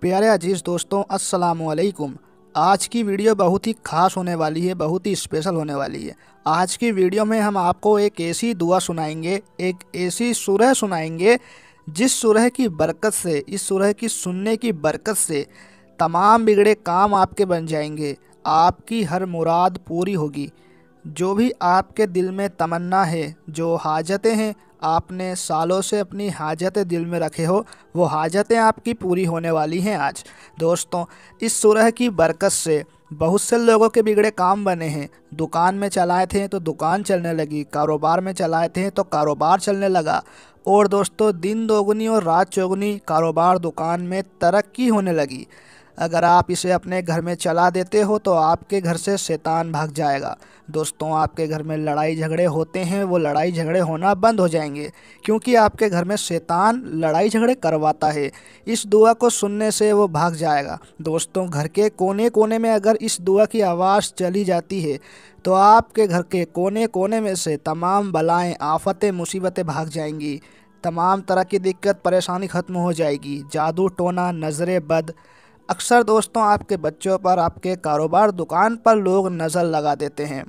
प्यारे अजीज़ दोस्तों, अस्सलामुअलैकुम। आज की वीडियो बहुत ही ख़ास होने वाली है, बहुत ही स्पेशल होने वाली है। आज की वीडियो में हम आपको एक ऐसी दुआ सुनाएंगे, एक ऐसी सूरह सुनाएंगे जिस सूरह की बरकत से, इस सूरह की सुनने की बरकत से तमाम बिगड़े काम आपके बन जाएंगे, आपकी हर मुराद पूरी होगी। जो भी आपके दिल में तमन्ना है, जो हाजतें हैं, आपने सालों से अपनी हाजतें दिल में रखे हो, वो हाजतें आपकी पूरी होने वाली हैं आज। दोस्तों, इस सूरह की बरकत से बहुत से लोगों के बिगड़े काम बने हैं। दुकान में चलाए थे तो दुकान चलने लगी, कारोबार में चलाए थे तो कारोबार चलने लगा। और दोस्तों, दिन दोगुनी और रात चौगुनी कारोबार दुकान में तरक्की होने लगी। अगर आप इसे अपने घर में चला देते हो तो आपके घर से शैतान भाग जाएगा। दोस्तों, आपके घर में लड़ाई झगड़े होते हैं, वो लड़ाई झगड़े होना बंद हो जाएंगे, क्योंकि आपके घर में शैतान लड़ाई झगड़े करवाता है। इस दुआ को सुनने से वो भाग जाएगा। दोस्तों, घर के कोने कोने में अगर इस दुआ की आवाज़ चली जाती है तो आपके घर के कोने कोने में से तमाम बलाएँ, आफतें, मुसीबतें भाग जाएंगी। तमाम तरह की दिक्कत परेशानी ख़त्म हो जाएगी। जादू टोना, नज़र बद, अक्सर दोस्तों आपके बच्चों पर, आपके कारोबार दुकान पर लोग नज़र लगा देते हैं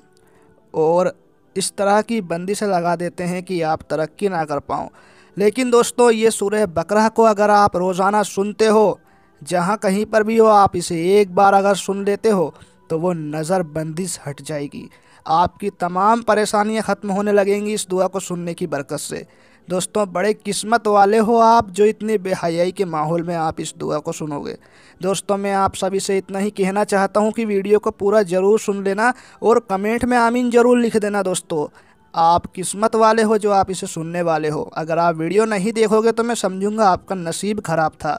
और इस तरह की बंदिशें लगा देते हैं कि आप तरक्की ना कर पाओ। लेकिन दोस्तों, ये सूरह बकरा को अगर आप रोज़ाना सुनते हो, जहाँ कहीं पर भी हो, आप इसे एक बार अगर सुन लेते हो तो वो नज़र बंदिश हट जाएगी। आपकी तमाम परेशानियाँ ख़त्म होने लगेंगी इस दुआ को सुनने की बरकत से। दोस्तों, बड़े किस्मत वाले हो आप जो इतने बेहयाई के माहौल में आप इस दुआ को सुनोगे। दोस्तों, मैं आप सभी से इतना ही कहना चाहता हूं कि वीडियो को पूरा ज़रूर सुन लेना और कमेंट में आमीन ज़रूर लिख देना। दोस्तों, आप किस्मत वाले हो जो आप इसे सुनने वाले हो। अगर आप वीडियो नहीं देखोगे तो मैं समझूंगा आपका नसीब ख़राब था,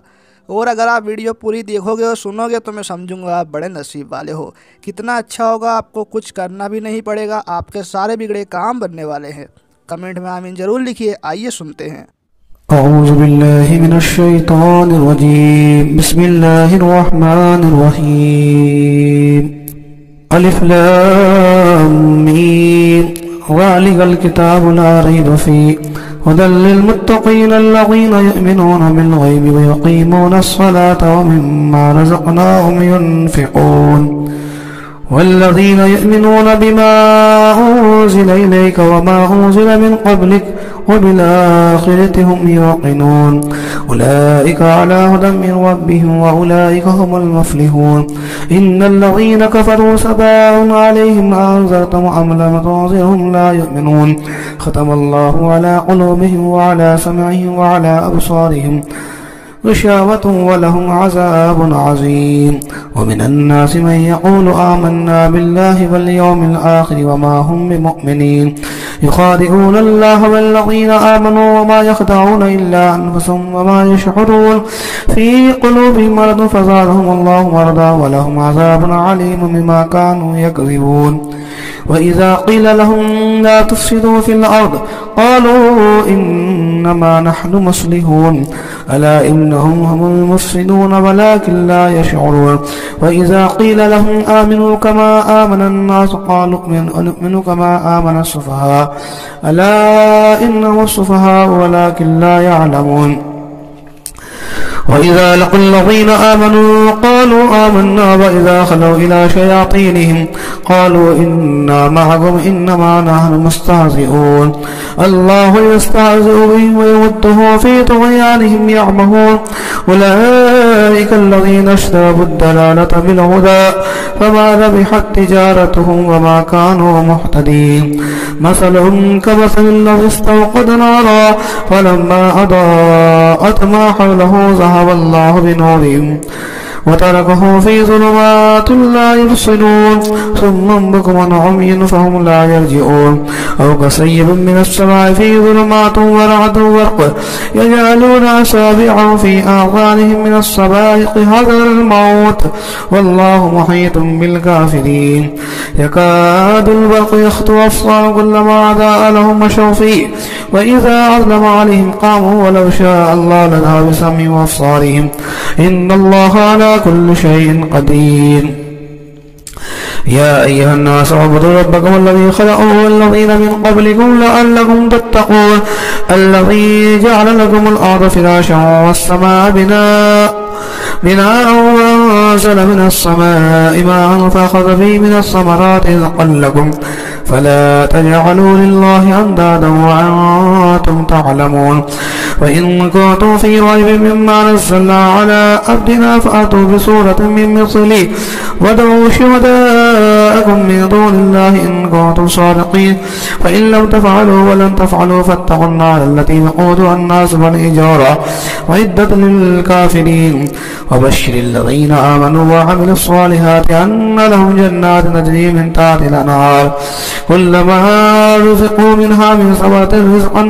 और अगर आप वीडियो पूरी देखोगे और सुनोगे तो मैं समझूंगा आप बड़े नसीब वाले हो। कितना अच्छा होगा, आपको कुछ करना भी नहीं पड़ेगा, आपके सारे बिगड़े काम बनने वाले हैं। कमेंट में आमीन जरूर लिखिए। आइए सुनते हैं। अऊज़ु बिल्लाहि मिनश शैतानिर रजीम। बिस्मिल्लाहिर रहमानिर रहीम। अलिफ लाम मीम। ज़ालिकल किताबु ला रैब फ़ीहि हुदल लिल मुत्तक़ीन अल्लज़ीना युमिनूना बिल ग़ैबि व युक़ीमूनस सलाता व मिम्मा रज़क़नाहुम युनफ़िक़ून वल्लज़ीना युमिनूना बिमा उन्ज़िला इलैका वमा उन्ज़िला मिन क़ब्लिक वबिल-आख़िरति हुम युक़िनून उलाइका अला हुदन मिन रब्बिहिम व उलाइका हुमुल मुफ़्लिहून। इन्नल्लज़ीना कफ़रू सवाअन अलैहिम अअन्ज़रतहुम अम लम तुनज़िरहुम ला युमिनून। ख़तमल्लाहु अला क़ुलूबिहिम व अला समइहिम व अला अबसारिहिम ग़िशावतुन व लहुम अज़ाबुन अज़ीम। व मिनन नासि मन यक़ूलु आमन्ना बिल्लाहि वल यौमिल आख़िरि व मा हुम बिमुअ्मिनीन। युख़ादिऊना अल्लाह वल्लज़ीना आमनू व मा यख़दऊना इल्ला अन्फुसहुम व मा यशऊरून। फ़ी क़ुलूबिहिम मरदुन फ़ज़ादहुमुल्लाहु मरदा व लहुम अज़ाबुन अलीमुन बिमा कानू यकज़िबून। वइज़ा क़ील लहुम ला तुफ़्सिदू फ़िल अर्ज़ क़ालू इन्नमा नहनु मुस्लिहून अला इन्नहुम हुमुल मुफ़्सिदून वलाकिन ला यशऊरून। वइज़ा क़ील लहुम आमिनू कमा आमनन नास क़ालू अनुमिनु कमा आमनस सुफ़हा अला इन्नहुमुस सुफ़हा वलाकिन ला यअलमून। वइज़ा लक़ुल लज़ीना आमनू क़ालू आमन्ना वइज़ा ख़लऊ इला शयातीनिहिम क़ालू इन्ना मअकुम इन्नमा नहनु मुस्तहज़िऊन। अल्लाहु यस्तहज़िउ बिहिम व यमुद्दुहुम फ़ी तुग़यानिहिम यअमहून। उलाइका अल्लज़ीना इश्तरवु अद-दलालता बिल-हुदा फ़मा रबिहत तिजारतुहुम व मा कानू मुहतदीन। मसलुहुम कमसलिल लज़ी इस्तवक़दा नारा फ़लम्मा अज़ाअत मा हवलहु ज़हबल्लाहु बिनूरिहिम वतरकहुम फ़ी ज़ुलुमातिन ला युबसिरून सुम्मुन बुक्मुन उम्युन फ़हुम ला यरजिऊन। औ कसय्यिबिन मिनस समाइ फ़ी ज़ुलुमातिन व रअदुन व बर्क़ुन यजअलूना असाबिअहुम फ़ी आज़ानिहिम मिनस सवाइक़ि हज़रल मौत वल्लाहु मुहीतुन बिल काफ़िरीन। यकादुल बर्क़ु यख़्तफ़ु अबसारहुम कुल्लमा अज़ाअ लहुम मशौ फ़ीहि व इज़ा अज़लम अलैहिम क़ामू वलौ शाअ अल्लाहु लज़हब बिसमइहिम व अबसारिहिम इन्नल्लाहा अला कुल्लि शैइन क़दीर। या अय्युहन्नास उ'बुदू रब्बकुम अल्लज़ी ख़लक़कुम वल्लज़ीना मिन क़ब्लिकुम लअल्लकुम तत्तक़ून अल्लज़ी जअल लकुमुल अर्ज़ फ़िराशा वस्समाअ बिनाअ بناء وأنزل من السماء ماء فأخذ به من الثمرات رزقا لكم فلا تجعلوا لله أندادا وأنتم تعلمون وإن كنتم في ريب مما نزلنا على عبدنا فأتوا بسورة من مثله وادعوا شهداءكم من دون الله إن كنتم صادقين فإن لم تفعلوا ولن تفعلوا فاتقوا النار التي وقودها الناس والحجارة وعدت للكافرين وبشر الذين آمنوا وعملوا الصالحات أن لهم جنات تجري من تحتها الأنهار كلما رزقوا منها من ثمرة رزقا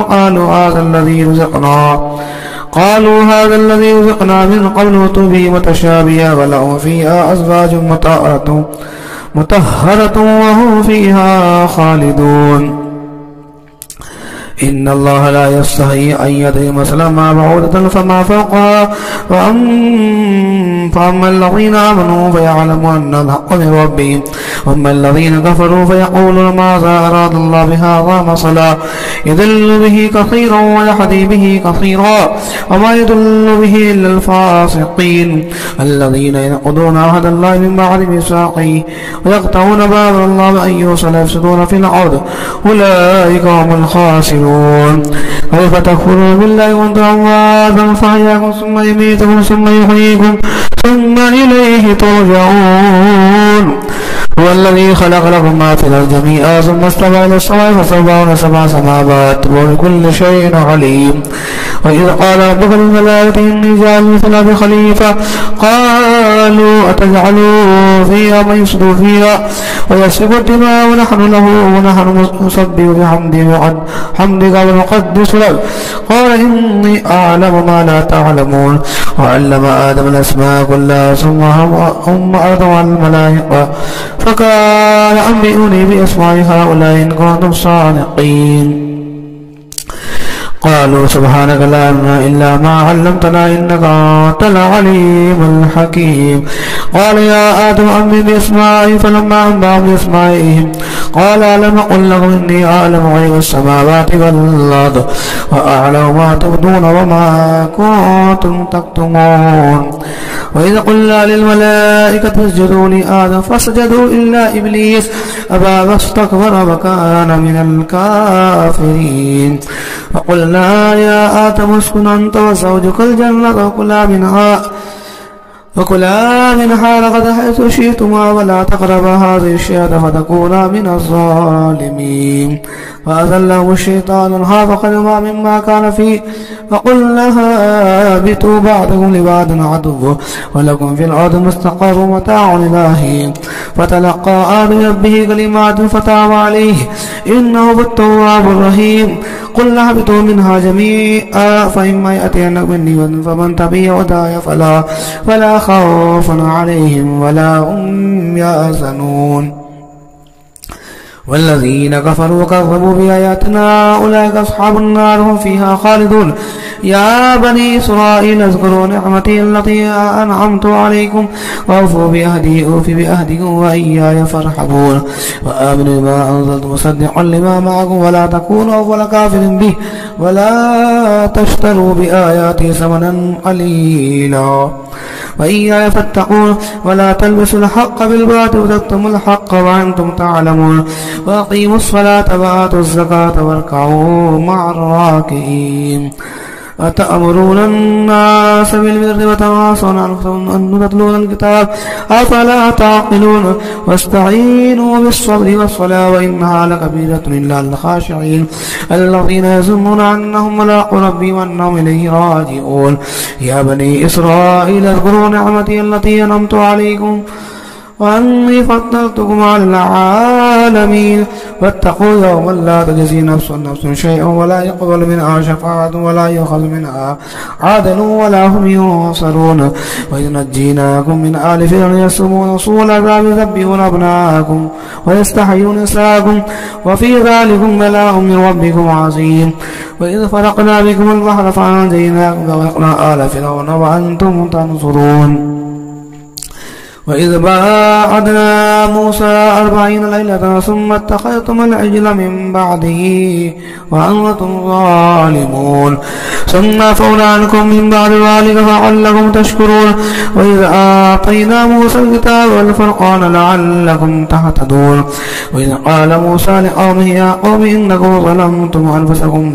قالوا هذا الذي رزقنا من قبل وأتوا به متشابها ولهم فيها أزواج مطهرة وهم فيها خالدون إن الله لا يستحي أن يضرب مثلا ما بعوضة فما فوقها فأما الذين آمنوا فيعلمون أن الحق من ربهم وأما الذين كفروا فيقولون ماذا أراد الله بهذا مثلا يضل به كثيرا ويهدي به كثيرا وما يضل به إلا الفاسقين الذين ينقضون عهد الله من بعد ميثاقه ويقطعون باب الله بأن يوصل يفسدون في الأرض أولئك هم الخاسرون كيف تكفرون بالله وأنتم أموات فأحياكم ثم يميتكم ثم يحييكم ثم إليه ترجعون هو الذي خلق لكم ما في الأرض جميعا ثم استوى إلى السماء فسواهن سبع سماوات وبكل شيء عليم وإذ قال ربك للملائكة إني جاعل في الأرض خليفة قالوا أتجعل فيها من يفسد فيها ويسفك الدماء ونحن نسبح بحمدك ونقدس لك قال إني أعلم ما لا تعلمون وعلم آدم الأسماء كلها ثم أرضوا على الملائكة فقال أنبئوني بأسماء هؤلاء إن كنتم صادقين قالوا سبحانك لا علم إلا ما علمتنا إنك أنت العليم الحكيم قال يا آدم أنبئني بأسمائهم فلما أنبأهم بأسمائهم قال ألم أقل لكم إني أعلم غيب السماوات والأرض وأعلم ما تبدون وما كنتم تكتمون وإذا قلنا للملائكة اسجدوا لآدم فسجدوا إلا إبليس أبى واستكبر وكان من الكافرين فقلنا يا آدم اسكن أنت وزوجك الجنة وكلا منها رغدا حيث شئتما ولا تقربا هذه الشجرة فتكونا من الظالمين فأذلهم الشيطان عنها فخرجا مما كان فيه فقلنا اهبطوا بعضكم لبعض عدو ولكم في الأرض مستقر ومتاع إلى حين فتلقى آدم ربه كلمات فتاب عليه إنه هو التواب الرحيم قلنا اهبطوا منها جميعا فإما يأتينكم مني فمن تبع هداي فلا خوف عليهم ولا هم يحزنون والذين كفروا وكذبوا بآياتنا أولئك أصحاب النار هم فيها خالدون يا بني إسرائيل اذكروا نعمتي التي أنعمت عليكم وأوفوا بأهدي أوف بأهدكم وإياي فارحبون وآمنوا بما أنزلت مصدقا لما معكم ولا تكونوا أول كافر به ولا تشتروا بآياتي ثمنا قليلا وإياي فاتقون ولا تلبسوا الحق بالباطل وتكتموا الحق وأنتم تعلمون وأقيموا الصلاة وآتوا الزكاة واركعوا مع الراكعين أتأمرون الناس بالبر وتواصون أن تتلون الكتاب أفلا تعقلون واستعينوا بالصبر والصلاة وإنها لكبيرة إلا الخاشعين الذين يظنون أنهم ملاقو ربهم وأنهم إليه راجعون يا بني إسرائيل اذكروا نعمتي التي أنعمت عليكم وأني فضلتكم على العالمين واتقوا يوما لا تجزي نفس شيئا ولا يقبل منها شفاعة ولا يؤخذ منها عدل ولا هم ينصرون وإذ نجيناكم من آل فرعون يسومون سوء العذاب يذبحون أبناءكم ويستحيون نساءكم وفي ذلكم بلاء من ربكم عظيم وإذ فرقنا بكم البحر فأنجيناكم وأغرقنا آل فرعون وأنتم تنصرون وإذ باعدنا موسى 40 ليلة ثم اتخذتم العجل من بعده وأنتم ظالمون ثم عفونا عنكم من بعد ذلك لعلكم تشكرون وإذ آتينا موسى الكتاب والفرقان لعلكم تهتدون وإذ قال موسى لقومه يا قوم إنكم ظلمتم أنفسكم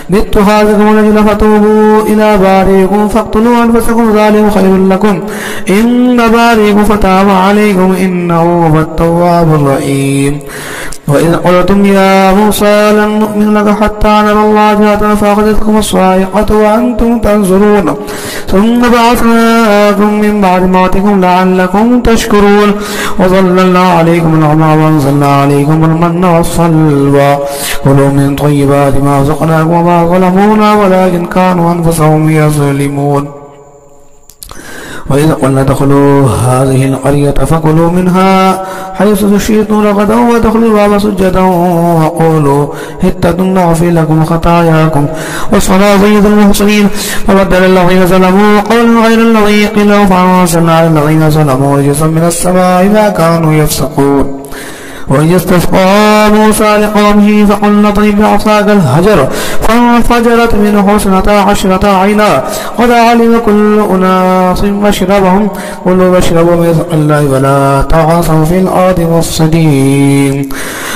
باتخاذكم العجل فتوبوا إلى بارئكم فاقتلوا أنفسكم ذلكم خير لكم إن بارئكم فتاب عليكم إنه هو التواب الرحيم وإذ قلتم يا موسى لن نؤمن لك حتى نرى الله جهرة فأخذتكم الصاعقة وأنتم تنظرون ثم بعثناكم من بعد موتكم لعلكم تشكرون وظللنا عليكم الغمام وأنزلنا عليكم المن والسلوى كلوا من طيبات ما رزقناكم وما ظلمونا ولكن كانوا أنفسهم يظلمون وإذ قلنا ادخلوا هذه القرية فكلوا منها حيث شئتم رغدا وادخلوا الباب سجدا وقولوا حطة نغفر لكم خطاياكم والصلاة سيد المحسنين فبدل الذين ظلموا قولا غير الذي قيل لهم فأنزلنا على الذين ظلموا رجزا من السماء ما كانوا يفسقون وإذ استسقى موسى لقومه فقلنا اضرب بعصاك الحجر فانفجرت منه 12 عينا قد علم كل أناس مشربهم كلوا واشربوا من رزق الله ولا تعصوا في الأرض مفسدين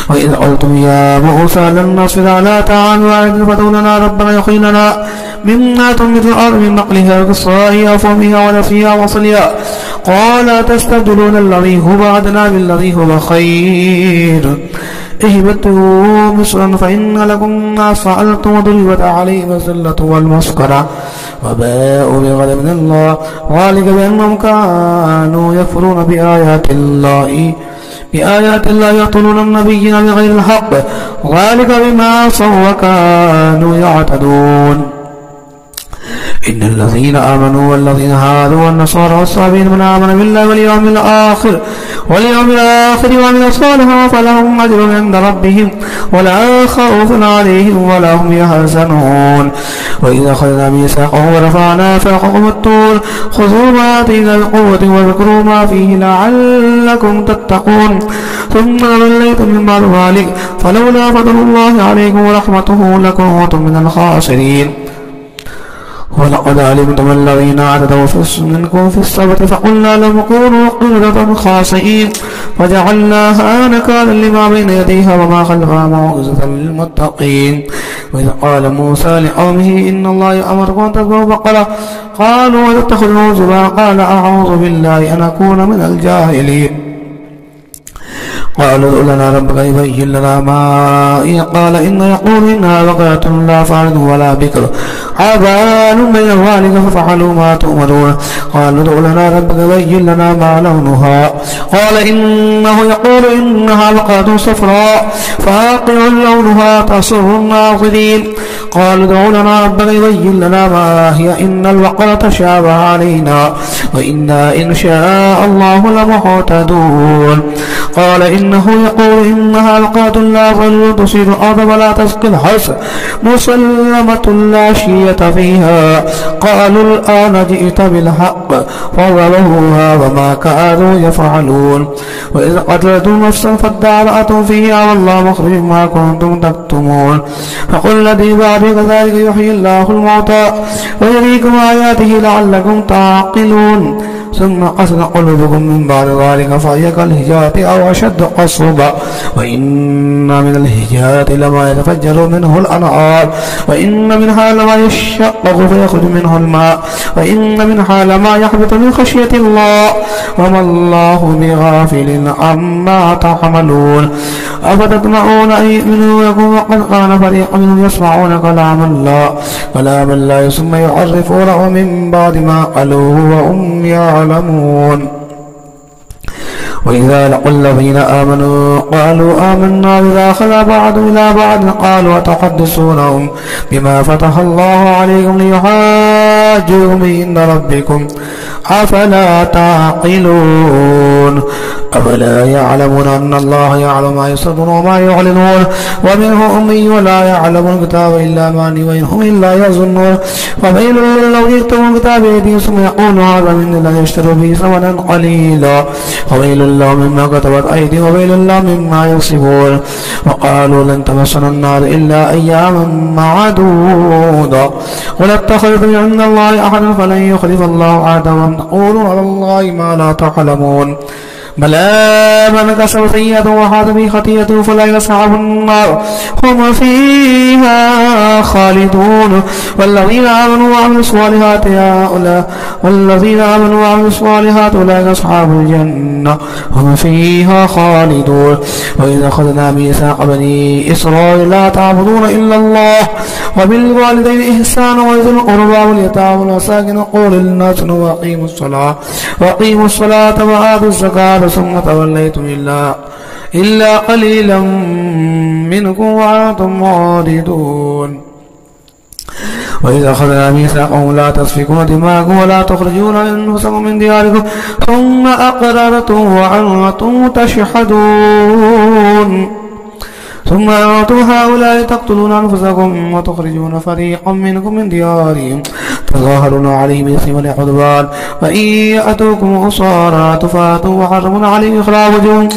وإذ قلتم يا موسى لن نصبر على طعام واحد فادع لنا ربنا يحيي لنا مما تنبت الأرض من نقلها وقصائها وفومها ونسيها وصلها قال تستبدلون الذي هو أدنى بالذي هو خير اهبطوا مصرا فإن لكم ما فعلتم وضربت عليهم الذلة والمسكنة وباءوا بغضب من الله ذلك بأنهم كانوا يكفرون بآيات الله يقتلون النبيين بغير الحق ذلك بما عصوا وكانوا يعتدون إن الذين آمنوا والذين هادوا والنصارى والصابين من آمن بالله واليوم الآخر وعمل صالحا فلهم أجر عند ربهم ولا خوف عليهم ولا هم يحزنون وإذا أخذنا ميثاقهم ورفعنا فوقكم الطور خذوا ما آتينا بقوة واذكروا ما فيه لعلكم تتقون ثم توليتم من بعد ذلك فلولا فضل الله عليكم ورحمته لكنتم من الخاسرين ولقد علمتم الذين اعتدوا منكم في السبت فقلنا لهم كونوا قردة خاسئين وجعلناها نكالا لما بين يديها وما خلفها موعظة للمتقين وإذ قال موسى لقومه إن الله يأمركم أن تذبحوا بقرة قالوا وتتخذوا هزوا قال أعوذ بالله أن أكون من الجاهلين قالوا ادع لنا ربك يبين لنا ما هي قال يقول إنها بقرة لا فارض ولا بكر عبان بين ذلك ففعلوا ما تؤمرون قالوا ادع لنا ربك يبين لنا ما لونها قال إنه يقول إنها بقرة صفراء فاقع لونها تسر الناظرين قالوا ادع لنا ربك يبين لنا ما هي إن البقرة شابه علينا وإنا إن شاء الله لمهتدون قال إنه يقول إنها بقرة لا ظل تصير الأرض ولا تسقي الحرث مسلمة لا شية فيها قالوا الآن جئت بالحق فضربوها وما كانوا يفعلون وإذ قتلتم نفسا فادارأتم فيها والله مخرج ما كنتم تكتمون فقل الذي بعد كذلك يحيي الله الموتى ويريكم آياته لعلكم تعقلون ثم قسد قلوبكم من بعد ذلك فهي كالحجارة أو أشد قسوة وإن من الحجارة لما يتفجر منه الأنهار وإن منها لما يشقق فيخرج منه الماء وإن منها لما يحبط من خشية الله وما الله بغافل عما تعملون أفتطمعون أن يؤمنوا لكم وقد كان فريق منهم يسمعون كلام الله ثم يحرفونه من بعد ما قالوه وهم يعلمون وإذا لقوا الذين آمنوا قالوا آمنا بما أخذ بعض إلى بعض قالوا أتحدثونهم بما فتح الله عليكم ليحاجوكم عند ربكم أفلا تعقلون أفلا يعلمون أن الله يعلم ما يسرون وما يعلنون ومنهم أمي ولا يعلم الكتاب إلا أماني وإنهم إلا يظنون وويل للذين يكتبون الكتاب بأيديهم ثم يقولون هذا من الله يشتروا به ثمنا قليلا وويل لهم مما كتبت أيديهم وويل لهم مما يكسبون وقالوا لن تمسنا النار إلا أياما معدودة قل اتخذتم عند الله أحدا فلن يخلف الله عهده وأم تقولون على الله ما لا تعلمون بلى من كسب سيئة وحاط به خطيئته فأولئك أصحاب النار هم فيها خالدون والذين آمنوا وعملوا الصالحات أولئك أصحاب الجنة هم فيها خالدون وإذا أخذنا ميثاق بني إسرائيل لا تعبدون إلا الله وبالوالدين إحسانا وذي القربى واليتامى والمساكين وقولوا للناس وأقيموا الصلاة وآتوا الزكاة ثم توليتم إلا قليلا منكم وأنتم معرضون وإذا أخذنا ميثاقهم لا تسفكون دماءكم ولا تخرجون أنفسكم من دياركم ثم أقررتم وأنتم تشهدون ثم أنتم هؤلاء تقتلون أنفسكم وتخرجون فريقا منكم من ديارهم تظاهرون عليهم بالإثم والعدوان وإن يأتوكم أسارى تفاتوا وحرمون عليهم إخراجهم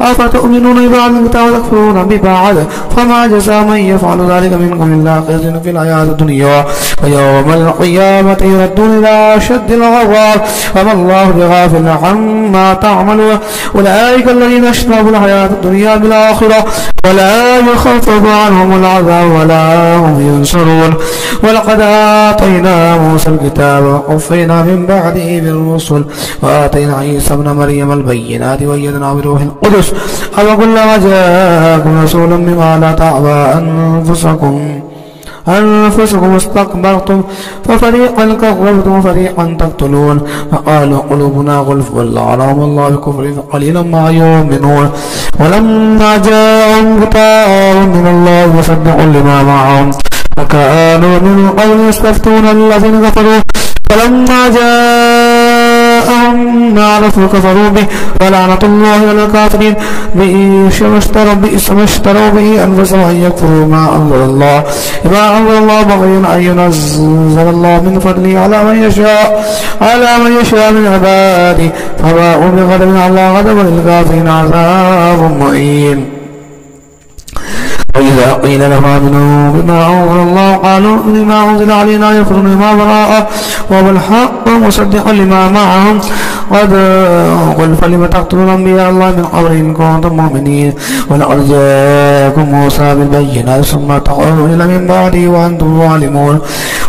أفتؤمنون ببعض الكتاب وتكفرون ببعض فما جزاء من يفعل ذلك منكم إلا خزي في الحياة الدنيا ويوم القيامة يردون إلى أشد العذاب وما الله بغافل عما تعملون أولئك الذين اشتروا الحياة الدنيا بالآخرة ولا يخفف عنهم العذاب ولا هم ينصرون ولقد آتينا موسى الكتاب وقفينا من بعده بالرسل وآتينا عيسى ابن مريم البينات وأيدناه بروح القدس أفكلما جاءكم رسول بما لا تعبى أنفسكم استكبرتم ففريقا كذبتم وفريقا تقتلون فقالوا قلوبنا غلف ولعنهم الله بكفر فقليلا ما يؤمنون ولما جاءهم كتاب من الله مصدق لما معهم فكانوا من قبل يستفتون الذين كفروا فلما جاءهم ما عرفوا كفروا به ولعنة الله على الكافرين بئس ما اشتروا به أنفسهم أن يكفروا ما أنزل الله بغيا أن ينزل الله من فضله على من يشاء من عباده فباءوا بغضب على غضب للكافرين عذاب مهين وإذا قيل لهم آمنوا بما أنزل الله قالوا لما أنزل علينا يكفرون بما وراءه وبالحق مصدقا لما معهم قل فلم تقتلون أنبياء الله من قبل إن كنتم مؤمنين ولقد جاءكم موسى بالبينات ثم تقولون إلى من بعده وأنتم ظالمون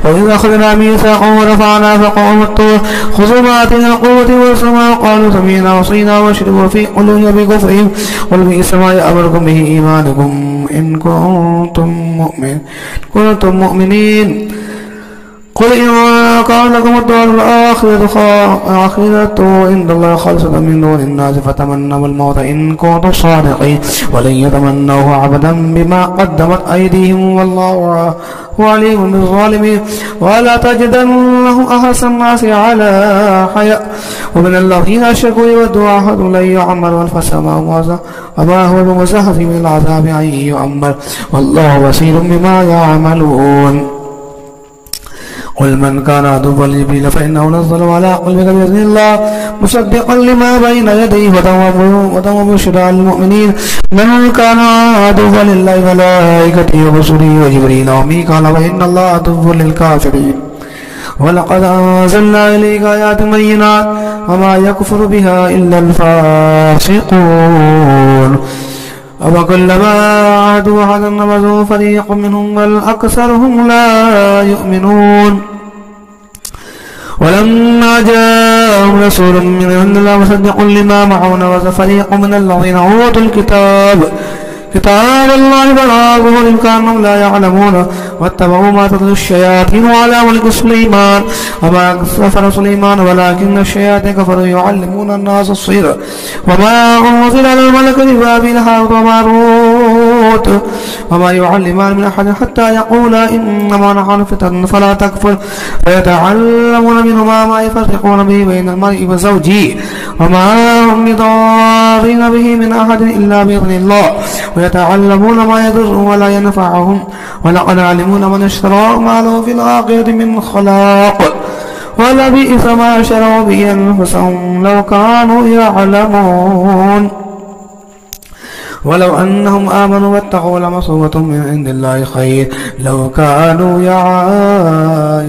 وإذا أخذنا ميثاقهم ورفعنا فوقهم الطور خذوا ما آتينا قوة واسمعوا قالوا سمعنا وعصينا واشربوا في قلوبهم بكفرهم قل بئس ما يأمركم به إيمانكم إن كنتم مؤمنين قل إن كان لكم الدار الآخرة عند الله خالصة من دون الناس فتمنوا الموت إن كنتم صادقين ولن يتمنوه أبدا بما قدمت أيديهم والله عليم بالظالمين ولا تجدنهم أحسن الناس على حياء ومن الذين أشركوا يودوا أحدهم لن يعمر ألف سنة وما هو بمزحزح من العذاب أن يعمر والله بصير بما يعملون قل من كان عدوا لجبريل فإنه نزله على قلبك بإذن الله مصدقا لما بين يديه وهدى وبشرى للمؤمنين من كان عدوا لله وملائكته ورسله وجبريل وميكال وإن الله عدو للكافرين ولقد أنزلنا إليك آيات بينات وما يكفر بها إلا الفاسقون وكلما عادوا عهدا نبذوه فريق منهم بل أكثرهم لا يؤمنون ولما جاءهم رسول من عند الله مصدق لما معه نبذ فريق من الذين أوتوا كتاب الله فراغه إن كانوا لا يعلمون واتبعوا ما تتلو الشياطين على ملك سليمان وما كفر سليمان ولكن الشياطين كفروا يعلمون الناس السحر وما أنزل على الملك ببابل هاروت وماروت الموت وما يعلمان من أحد حتى يقولا إنما نحن فتنة فلا تكفر فيتعلمون منهما ما يفرقون به بين المرء وزوجه وما هم بضارين به من أحد إلا بإذن الله ويتعلمون ما يضرهم ولا ينفعهم ولقد علمون من اشتراه ما له في الآخرة من خلاق ولبئس ما شروا به أنفسهم لو كانوا يعلمون ولو أنهم آمنوا واتقوا لمثوبة من عند الله خير لو كانوا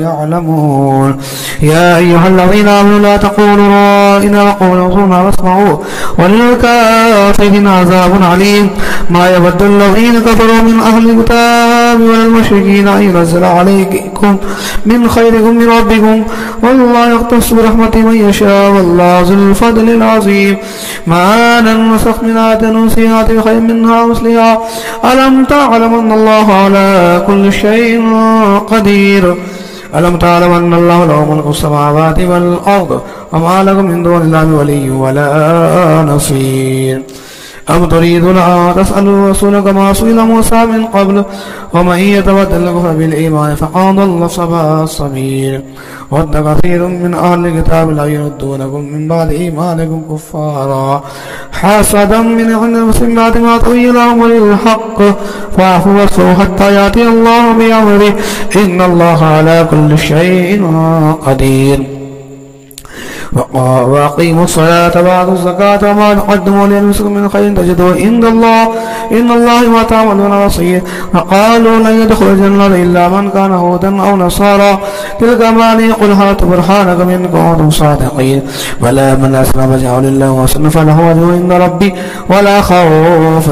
يعلمون يا أيها الذين آمنوا لا تقولوا رائنا وقولوا انظرنا واسمعوا وللكافرين عذاب عليم ما يود الذين كفروا من أهل الكتاب ولا المشركين أن ينزل عليكم من خيركم من ربكم والله يختص برحمته من يشاء والله ذو الفضل العظيم ما ننسخ من آية ننسها خير منها مثلها ألم تعلم أن الله على كل شيء قدير ألم تعلم أن الله له ملك السماوات والأرض وما لكم من دون الله ولي ولا نصير أم تريدون أن تسألوا رسولك ما سئل موسى من قبل ومن يتبدل الكفر بالإيمان فقد ضل سواء السبيل ود كثير من أهل الكتاب لا يردونكم من بعد إيمانكم كفارا حسدا من عند المسلمين بعد ما تبين لهم الحق فاعفوا واصفحوا حتى يأتي الله بأمره إن الله على كل شيء قدير وأقيموا الصلاة وآتوا الزكاة وما تقدموا لأنفسكم من خير تجدوه عند الله إن الله ما تعملون بصير وقالوا لن يدخل الجنة إلا من كان هودا أو نصارى تلك أماني قل هاتوا برهانكم إن كنتم صادقين بلى من أسلم وجهه لله وأحسن فله أجر عند ربي ولا خوف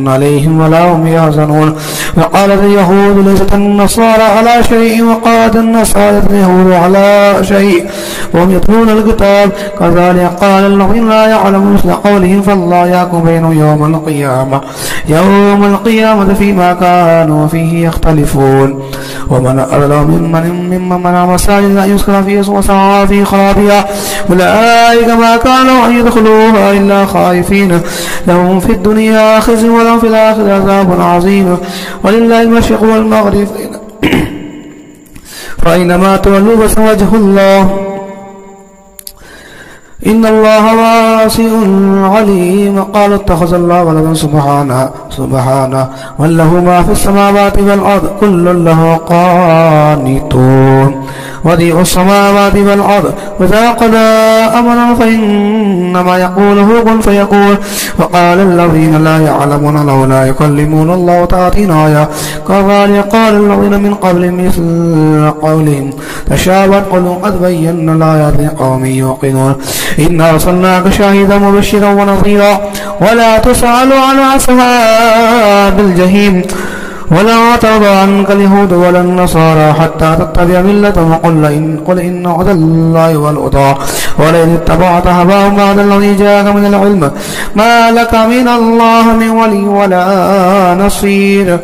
عليهم ولا هم يحزنون وقالت اليهود ليست النصارى على شيء وقالت النصارى اليهود على شيء وهم يتلون الكتاب كذلك قال الذين لا يعلمون مثل قولهم فالله يحكم بينهم يوم القيامة فيما كانوا فيه يختلفون ومن أظلم ممن منع مساجد أن يذكر فيها اسمه وسعى في خرابها أولئك ما كانوا أن يدخلوها إلا خائفين لهم في الدنيا خزي ولهم في الآخرة عذاب عظيم ولله المشرق والمغرب فأينما تولوا فسوجه الله إن الله واسع عليم قال اتخذ الله ولدا سبحانه وله ما في السماوات والأرض كل له قانتون وديع السماوات والأرض وإذا قضى أمرا فإنما يقوله كن فيقول وقال الذين لا يعلمون لولا يكلمون الله تعالى آية كذلك قال الذين من قبل مثل قولهم تشابهت قلوبهم قد بينا الآيات لقوم يوقنون إنا أرسلناك شاهدا مبشرا ونظيرا ولا تسأل عن أصحاب الجحيم ولا ترضى عنك اليهود ولا النصارى حتى تتبع ملتهم قل إن هدى الله والهدى ولئن اتبعت هواهم بعد الذي جاءك من العلم ما لك من الله من ولي ولا نصير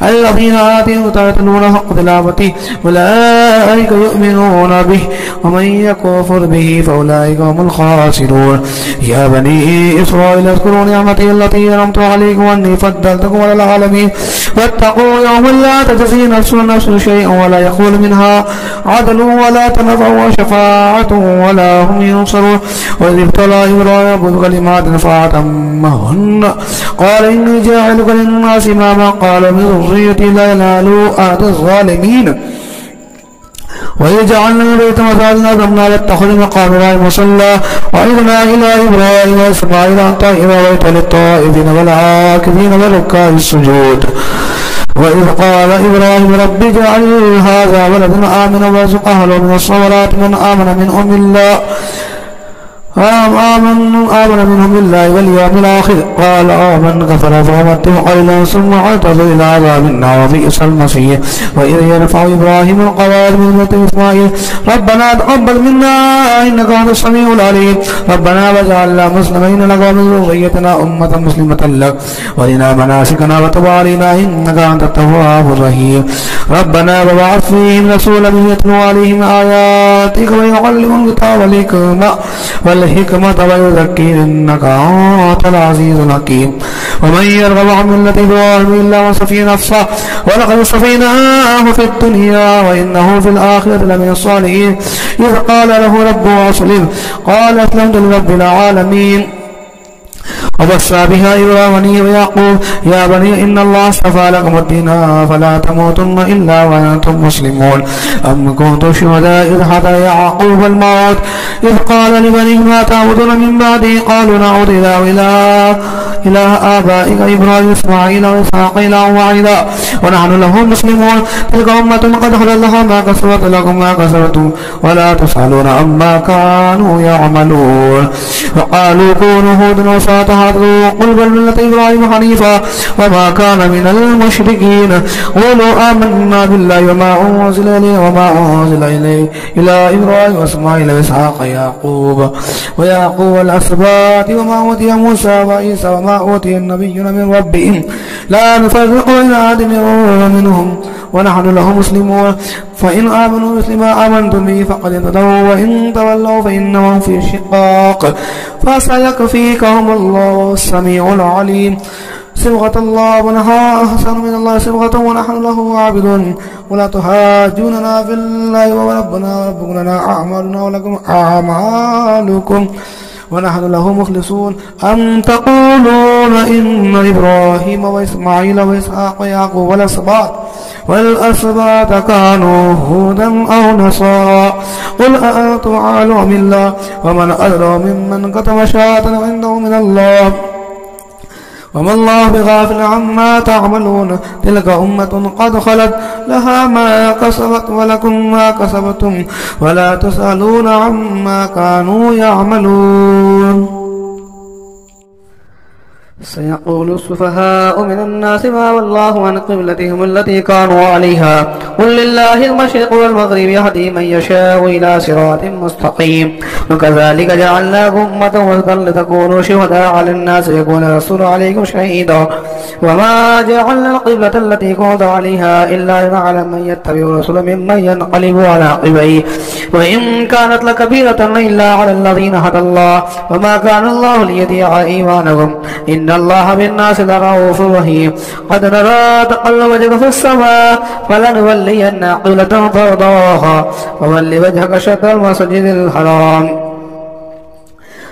الذين آتيهم يتلون حق تلاوته أولئك يؤمنون به ومن يكفر به فأولئك هم الخاسرون يا بني إسرائيل اذكروا نعمتي التي أنعمت عليكم وأني فضلتكم على العالمين واتقوا يوما لا تجزي نفس نفس شيئا ولا يقول منها عدل ولا تنفع شفاعة ولا هم ينصرون وإذ ابتلى إبراهيم بكلمات فأتمهن قال إني جاعلك للناس إماما قال من ذريتي لا ينال أحد الظالمين وإذ جعلنا بيت مثالنا ضمنا لاتخذ مقام إبراهيم مصلى وعيدنا إلى إبراهيم وإسماعيل أن طهر بيت للطائفين والعاكفين والركع السجود وإذ قال إبراهيم رب اجعل هذا ولدا آمنا وارزق أهله من الثمرات من آمن منهم بالله آمن منهم بالله واليوم الآخر قال آمن كفر فأمتهم قليلا ثم اعتذروا إلى عذاب النار وبئس المصير وإذ يرفع إبراهيم القواعد من بيت إسماعيل ربنا تقبل منا إنك أنت السميع العليم ربنا واجعلنا مسلمين لك ومن ذريتنا أمة مسلمة لك وارنا مناسكنا وتب علينا إنك أنت التواب الرحيم ربنا وابعث فيهم رسولا يتلو عليهم آياتك ويعلمهم الكتاب والحكمة الحكمة ويزكيهم إنك أنت العزيز الحكيم. ومن يرغب عن ملة إبراهيم إلا من سفه نفسه ولقد اصطفيناه في الدنيا وإنه في الآخرة لمن الصالحين. إذ قال له ربه أسلم قال أسلمت لرب العالمين. وبصى بها إبراهيم ويعقوب يا بني إن الله اصطفى لكم الدين فلا تموتن إلا وأنتم مسلمون. أم كنتم شهداء إذ حضر يعقوب الموت إذ قال لبنيه ما تعبدون من بعدي قالوا نعبد إله آبائك إبراهيم وإسماعيل وإسحاق إلها واحدا ونحن له مسلمون. تلك أمة قد خلت لها ما كسبت لكم ما كسبتم ولا تسألون عما كانوا يعملون. وقالوا كونوا هودا وصالحا قل بل ملة إبراهيم حنيفا وما كان من المشركين. قولوا آمنا بالله وما أنزل إليه وما أنزل إليه إلى إبراهيم وإسماعيل وإسحاق ويعقوب الأسباط وما أوتي موسى وعيسى وما أوتي النبيون من ربهم لا نفرق بين أحد منهم ونحن له مسلمون. فإن آمنوا مثل ما آمنتم به فقد اهتدوا وإن تولوا فإنهم في شقاق فسيكفيكهم الله السميع العليم. صبغة الله ونحن أحسن من الله صبغة ونحن له عابدون. ولا تحاجوننا في الله وربنا وربكم لنا أعمالنا ولكم أعمالكم ونحن له مخلصون. أم تقولون إن إبراهيم وإسماعيل وإسحاق ويعقوب والأسباط كانوا هودا أو نصارى قل أأنتم أعلم أم الله ومن أدرى ممن كتم شهادة عنده من الله وما الله بغافل عما تعملون. تلك أمة قد خلت لها ما كسبت ولكم ما كسبتم ولا تسألون عما كانوا يعملون. سيقول السفهاء من الناس ما والله عن قبلتهم التي كانوا عليها قل لله المشرق والمغرب يهدي من يشاء إلى صراط مستقيم. وكذلك جعلناكم أمة وسطا لتكونوا شهداء على الناس ويكون الرسول عليكم شهيدا وما جعلنا القبلة التي كنت عليها إلا لنعلم من يتبع الرسول ممن ينقلب على عقبيه وإن كانت لكبيرة إلا على الذين هدى الله وما كان الله ليضيع إيمانكم إن الله بالناس لرؤوف رحيم. قد نرى تقلب وجهك في السماء فلنولين قبلة ترضاها فول وجهك شطر المسجد الحرام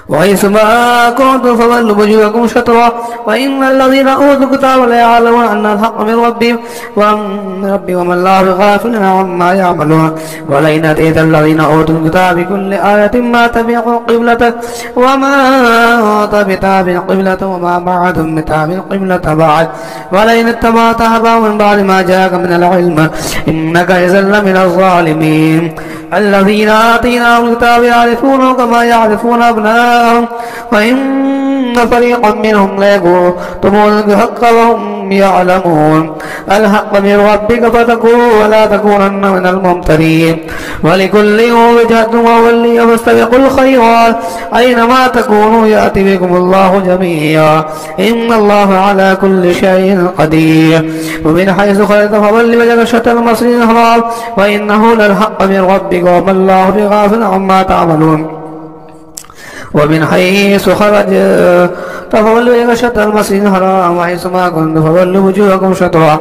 وحيث ما كنتم فولوا وجوهكم شطرا وإن الذين أوتوا الكتاب ليعلمون أن الحق من ربهم وما الله بغافل عما يعملون. ولئن أتيت الذين أوتوا الكتاب بكل آية ما تبعوا قبلتك وما أنت بتابع قبلة وما بعدهم بتابع قبلة بعد ولئن اتبعت أهواءهم من بعد ما جاءك من العلم إنك إذا لمن الظالمين. الذين آتيناهم الكتاب يعرفونه كما يعرفون أبناءهم وإن فريقا منهم ليكتمون الحق وهم يعلمون. الحق من ربك فتكون ولا تكونن من الممترين. ولكل وجهة وولي فاستبقوا الخيرات أينما تكونوا يأتي بكم الله جميعا إن الله على كل شيء قدير. ومن حيث خرجت فول وجهك شطر المسجد الحرام وإنه للحق من ربك وما الله بغافل عما تعملون. ومن حيث خرج فولوا وجهك شطر المسجد الحرام وحيث ما كنتم فولوا وجوهكم شطرا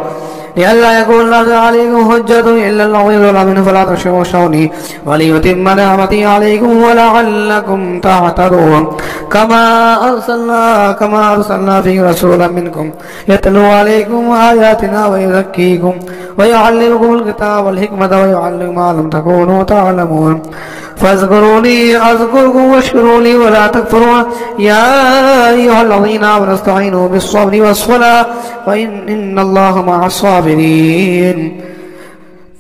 لئلا يكون الناس عليكم حجة إلا الذين ظلموا فلا تخشوني وليتم نعمتي عليكم ولعلكم تهتدون. كما أرسلنا في رسولا منكم يتلو عليكم آياتنا ويزكيكم ويعلمكم الكتاب والحكمة ويعلمكم ما لم تكونوا تعلمون. فاذكروني أذكركم واشكروا لي ولا تكفرون. يا أيها الذين آمنوا استعينوا بالصبر والصلاة وإن الله مع الصابرين.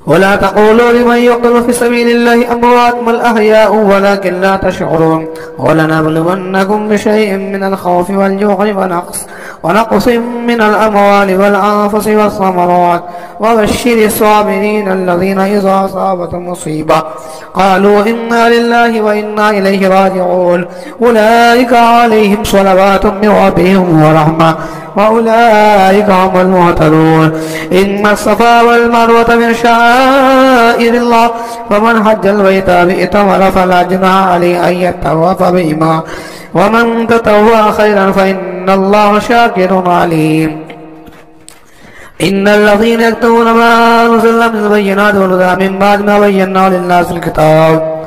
ولا تقولوا لمن يقتل في سبيل الله أموات بل أحياء ولكن لا تشعرون. ولنبلونكم بشيء من الخوف والجوع ونقص من الأموال والأنفس والثمرات وبشر الصابرين الذين إذا أصابتهم مصيبة قالوا إنا لله وإنا إليه راجعون أولئك عليهم صلوات من ربهم ورحمة وأولئك هم المهتدون. إن الصفا والمروة من شعائر الله فمن حج البيت ائتمر فلا جناح عليه أن يطوف بهما ومن تطوع خيرا فإن الله شاكر عليم. إن الذين يكتمون ما أنزلنا من البينات والهدى من بعد ما بيناه للناس في الكتاب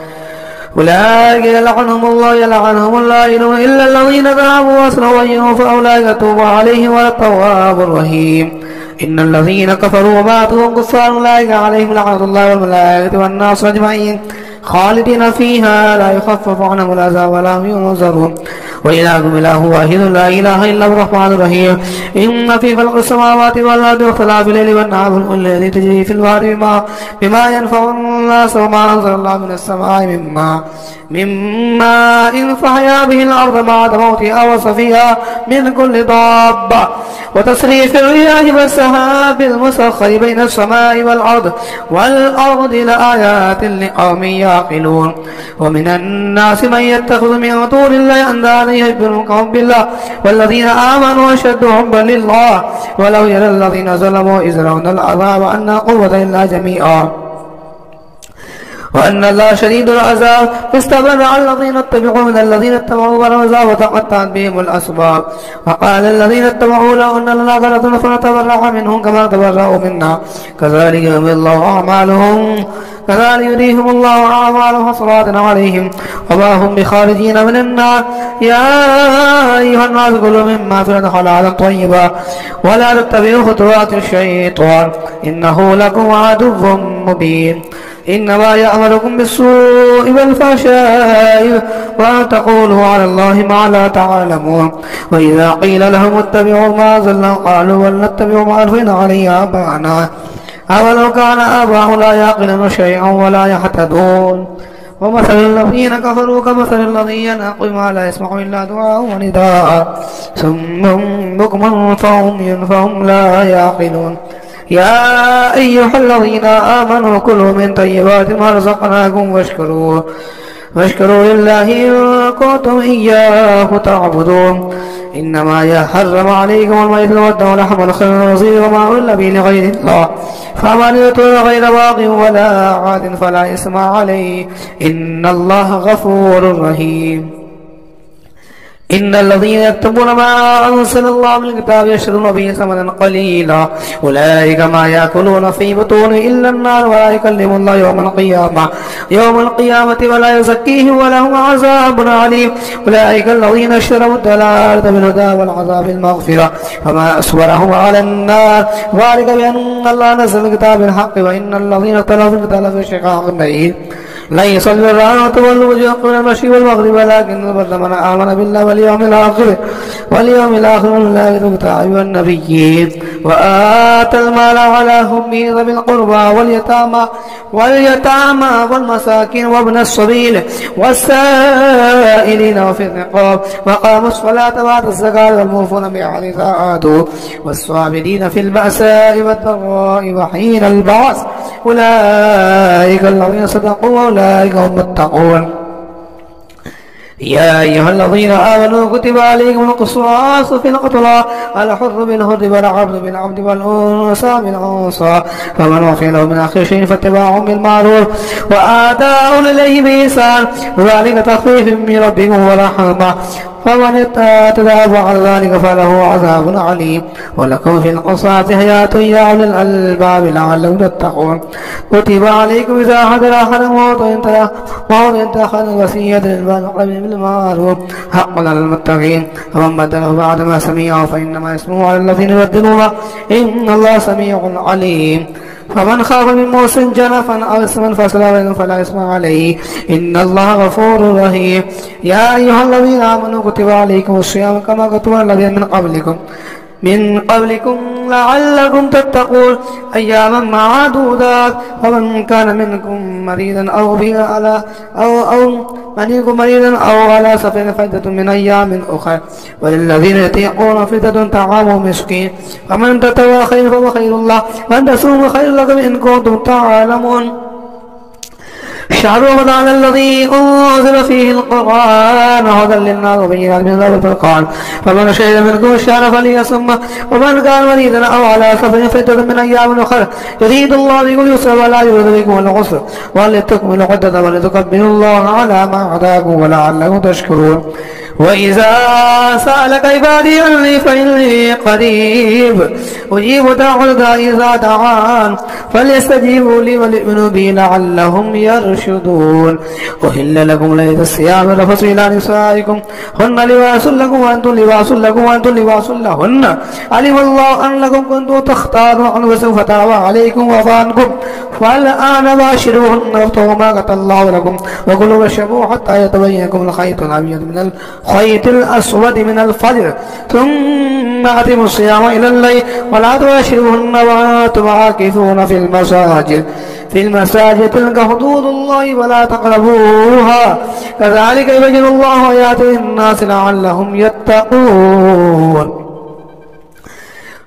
أولئك يلعنهم الله إلا الذين تابوا وأصلحوا وبينوا فأولئك أتوب عليهم وأنا التواب الرحيم. إن الذين كفروا وماتوا كفار أولئك عليهم لعنة الله والملائكة والناس أجمعين خالدين فيها لا يخفف عنهم العذاب ولا هم ينظرون. وإلهكم إله واحد لا إله إلا هو الرحمن الرحيم. إن في خلق السماوات والأرض واختلاف الليل والنهار والذي تجري في البحر بما ينفع الناس وما أنزل الله من السماء مما فأحيا به الأرض بعد موتها وصفيها من كل دابة وتصريف الرياح والسحاب المسخر بين السماء والأرض لآيات لقوم يعقلون. ومن الناس من يتخذ من دون الله أندادا يحبونهم بالله والذين آمنوا أشد حبا لله ولو يرى الذين ظلموا إذ يرون العذاب أن لا قوة إلا جميعا وأن الله شديد العذاب. فاستبرأ الذين اتبعوا من الذين اتبعوا برزا وتقطعت بهم الأسباب وقال الذين اتبعوا لو أن لنا كرة فنتبرأ منهم كما تبرأوا منا كذلك يريهم الله أعمالهم حسرات عليهم وما هم بخارجين من النار. يا أيها الناس كلوا مما في الأرض حلالا طيبا ولا تتبعوا خطوات الشيطان إنه لكم عدو مبين. إنما يأمركم بالسوء والفحشاء وأن تقولوا على الله ما لا تعلمون. وإذا قيل لهم اتبعوا ما أنزلنا قالوا بل نتبع ما ألفينا عليه آباءنا أولو كان آباؤهم لا يعقلون شيئا ولا يهتدون. ومثل الذين كفروا كمثل الذي ينعق ما لا يسمع إلا دعاء ونداء ثم بكما فهم لا يعقلون. يا أيها الذين آمنوا كلوا من طيبات ما رزقناكم واشكروا لله إن كنتم إياه تعبدون. إنما يحرم عليكم الميتة والدم ولحم الخنزير وما أهل به لغير الله فمن يطع غير باغ ولا عاد فلا إثم عليه إن الله غفور رحيم. إن الذين يكتمون ما أنزل الله من الكتاب يشترون به ثمنا قليلا أولئك ما يأكلون في بطون إلا النار ولا يكلم الله يوم القيامة ولا يزكيهم ولهم عذاب عليم. أولئك الذين اشتروا الضلالة بالهدى والعذاب المغفرة فما أصبرهم على النار ذلك بأن الله نزل الكتاب بالحق وإن الذين اختلفوا في الكتاب في شقاق بعيد. ليس البر أن تولوا وجوهكم من المشرق والمغرب ولكن البر من آمن بالله واليوم الآخر والملائكة والنبيين وآتى المال على حبه ذوي القربى واليتامى والمساكين وابن السبيل والسائلين وفي الرقاب وقاموا الصلاة وآتوا الزكاة والموفون بعهدهم إذا عاهدوا والصابرين في البأساء والضراء وحين البعث أولئك الذين صدقوا وأولئك هم المتقون. يا أيها الذين آمنوا كتب عليكم القصاص في القتلى الحر بالحر والعبد بالعبد والأنثى بالأنثى فمن عفي له من أخيه شيء فاتباع بالمعروف وآداء إليه بإحسان ذلك تخفيف من ربكم ورحمة فمن اعتدى بعد ذلك فله عذاب عليم. ولكم في القصاص حياة يا أولي الألباب لعلكم تتقون. كتب عليكم إذا حضر أحد الموت إن تأخذ وصية للأقربين بالمعروف حقا على المتقين فمن بدله بعد ما سمعه فإنما اسمه على الذين يبدلونه إن الله سميع عليم. فمن خاف من موص جنفا أو إثما فلا إثم عليه إن الله غفور رحيم. يا أيها الذين آمنوا كتب عليكم الصيام كما كتب على الذين من قبلكم لعلكم تتقون أياما معدودات فمن كان منكم مريضا من يكن مريضا أو على سفر فعدة من أيام أخرى. وللذين يطيقون فدية طعام مسكين فمن تطوع خيرا فهو خير الله وأن تصوموا خير لكم إن كنتم تعلمون. شهر رمضان الذي أنزل فيه القرآن هدى للناس وبينات من الهدى والفرقان فمن شهد منكم الشهر فليصمه ومن كان مريضا أو على سفر فعدة من أيام أخرى يريد الله بكم اليسر ولا يريد بكم العسر ولتكملوا العدة ولتكبروا الله على ما هداكم ولعلكم تشكرون. وإذا سألك عبادي عني فإني قريب أجيب دعوة الداعي إذا دعان فليستجيبوا لي وليؤمنوا بي لعلهم يرشدون. أحل لكم ليلة الصيام الرفث إلى نسائكم هن لباس لكم وأنتم لباس لكم وأنتم لباس لهن علم الله أنكم كنتم تختارون وسوف تاب عليكم وعفى عنكم فالآن باشروهن وابتغوا ما كتب الله لكم وكلوا واشربوا حتى يتبين لكم الخيط الأبيض من الخيط الأسود من الفجر ثم أتموا الصيام إلى الليل ولا تباشروهن وأنتم عاكفون في المساجد تلك حدود الله ولا تقربوها كذلك يبين الله آياته للناس لعلهم يتقون.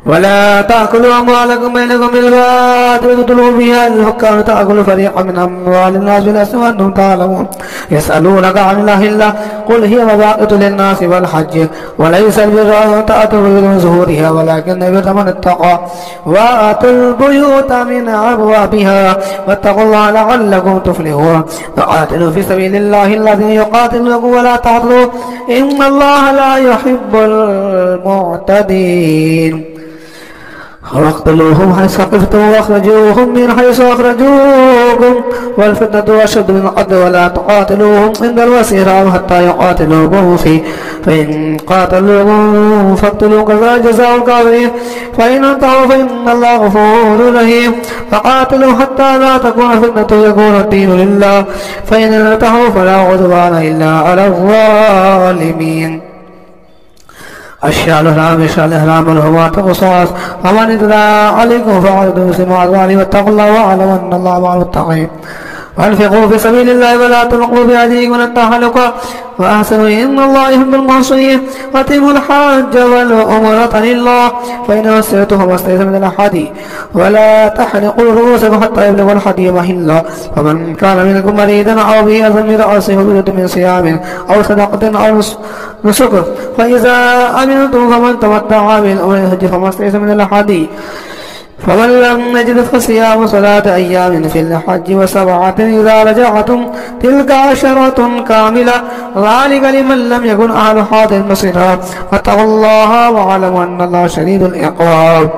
ولا تأكلوا أموالكم بينكم بالباطل وتدلوا بها الحكام تأكلوا فريقا من أموال الناس بالإثم وأنتم تعلمون. يسألونك عن الله قل هي مواقيت للناس والحج وليس البر أن تأتوا البيوت من ظهورها ولكن البر من اتقى وأتوا البيوت من أبوابها واتقوا الله لعلكم تفلحون. وقاتلوا في سبيل الله الذين يقاتلونكم ولا تعتدوا إن الله لا يحب المعتدين. واقتلوهم حيث ثقفتم واخرجوهم من حيث اخرجوكم والفتنة أشد من القتل ولا تقاتلوهم عند المسجد الحرام حتى يقاتلوكم فيه فإن قاتلوكم فاقتلوهم كذلك جزاء الكافرين فإن انتهوا فإن الله غفور رحيم. فقاتلوا حتى لا تكون فتنة يكون الدين لله فإن انتهوا فلا عدوان إلا على الظالمين. الشهر الحرام الشهر الحرام الحرمات قصاص فمن اعتدى عليكم فاعتدوا بمثل ما اعتدى عليه واتقوا الله واعلموا ان الله مع المتقين. وانفقوا في سبيل الله ولا تلقوا بأيديكم إلى التهلكة وأحسنوا إن الله يحب المحسنين. وأتموا الحج والعمرة لله فإن وسعتم فما استيسر من الهدي ولا تحلقوا رؤوسكم حتى يبلغ الهدي محله. فمن كان منكم مريضا أو به أذى من رأسه ففدية من صيام أو صدقة أو نسك فإذا أمنتم فمن تمتع بالأمر الحج فما استيسر من الهدي فمن لم يجد فصيام 3 أيام في الحج و7 إذا رجعتم تلك 10 كاملة ذلك لمن لم يكن أهل حاضر المسجد. واتقوا الله واعلموا أن الله شديد العقاب.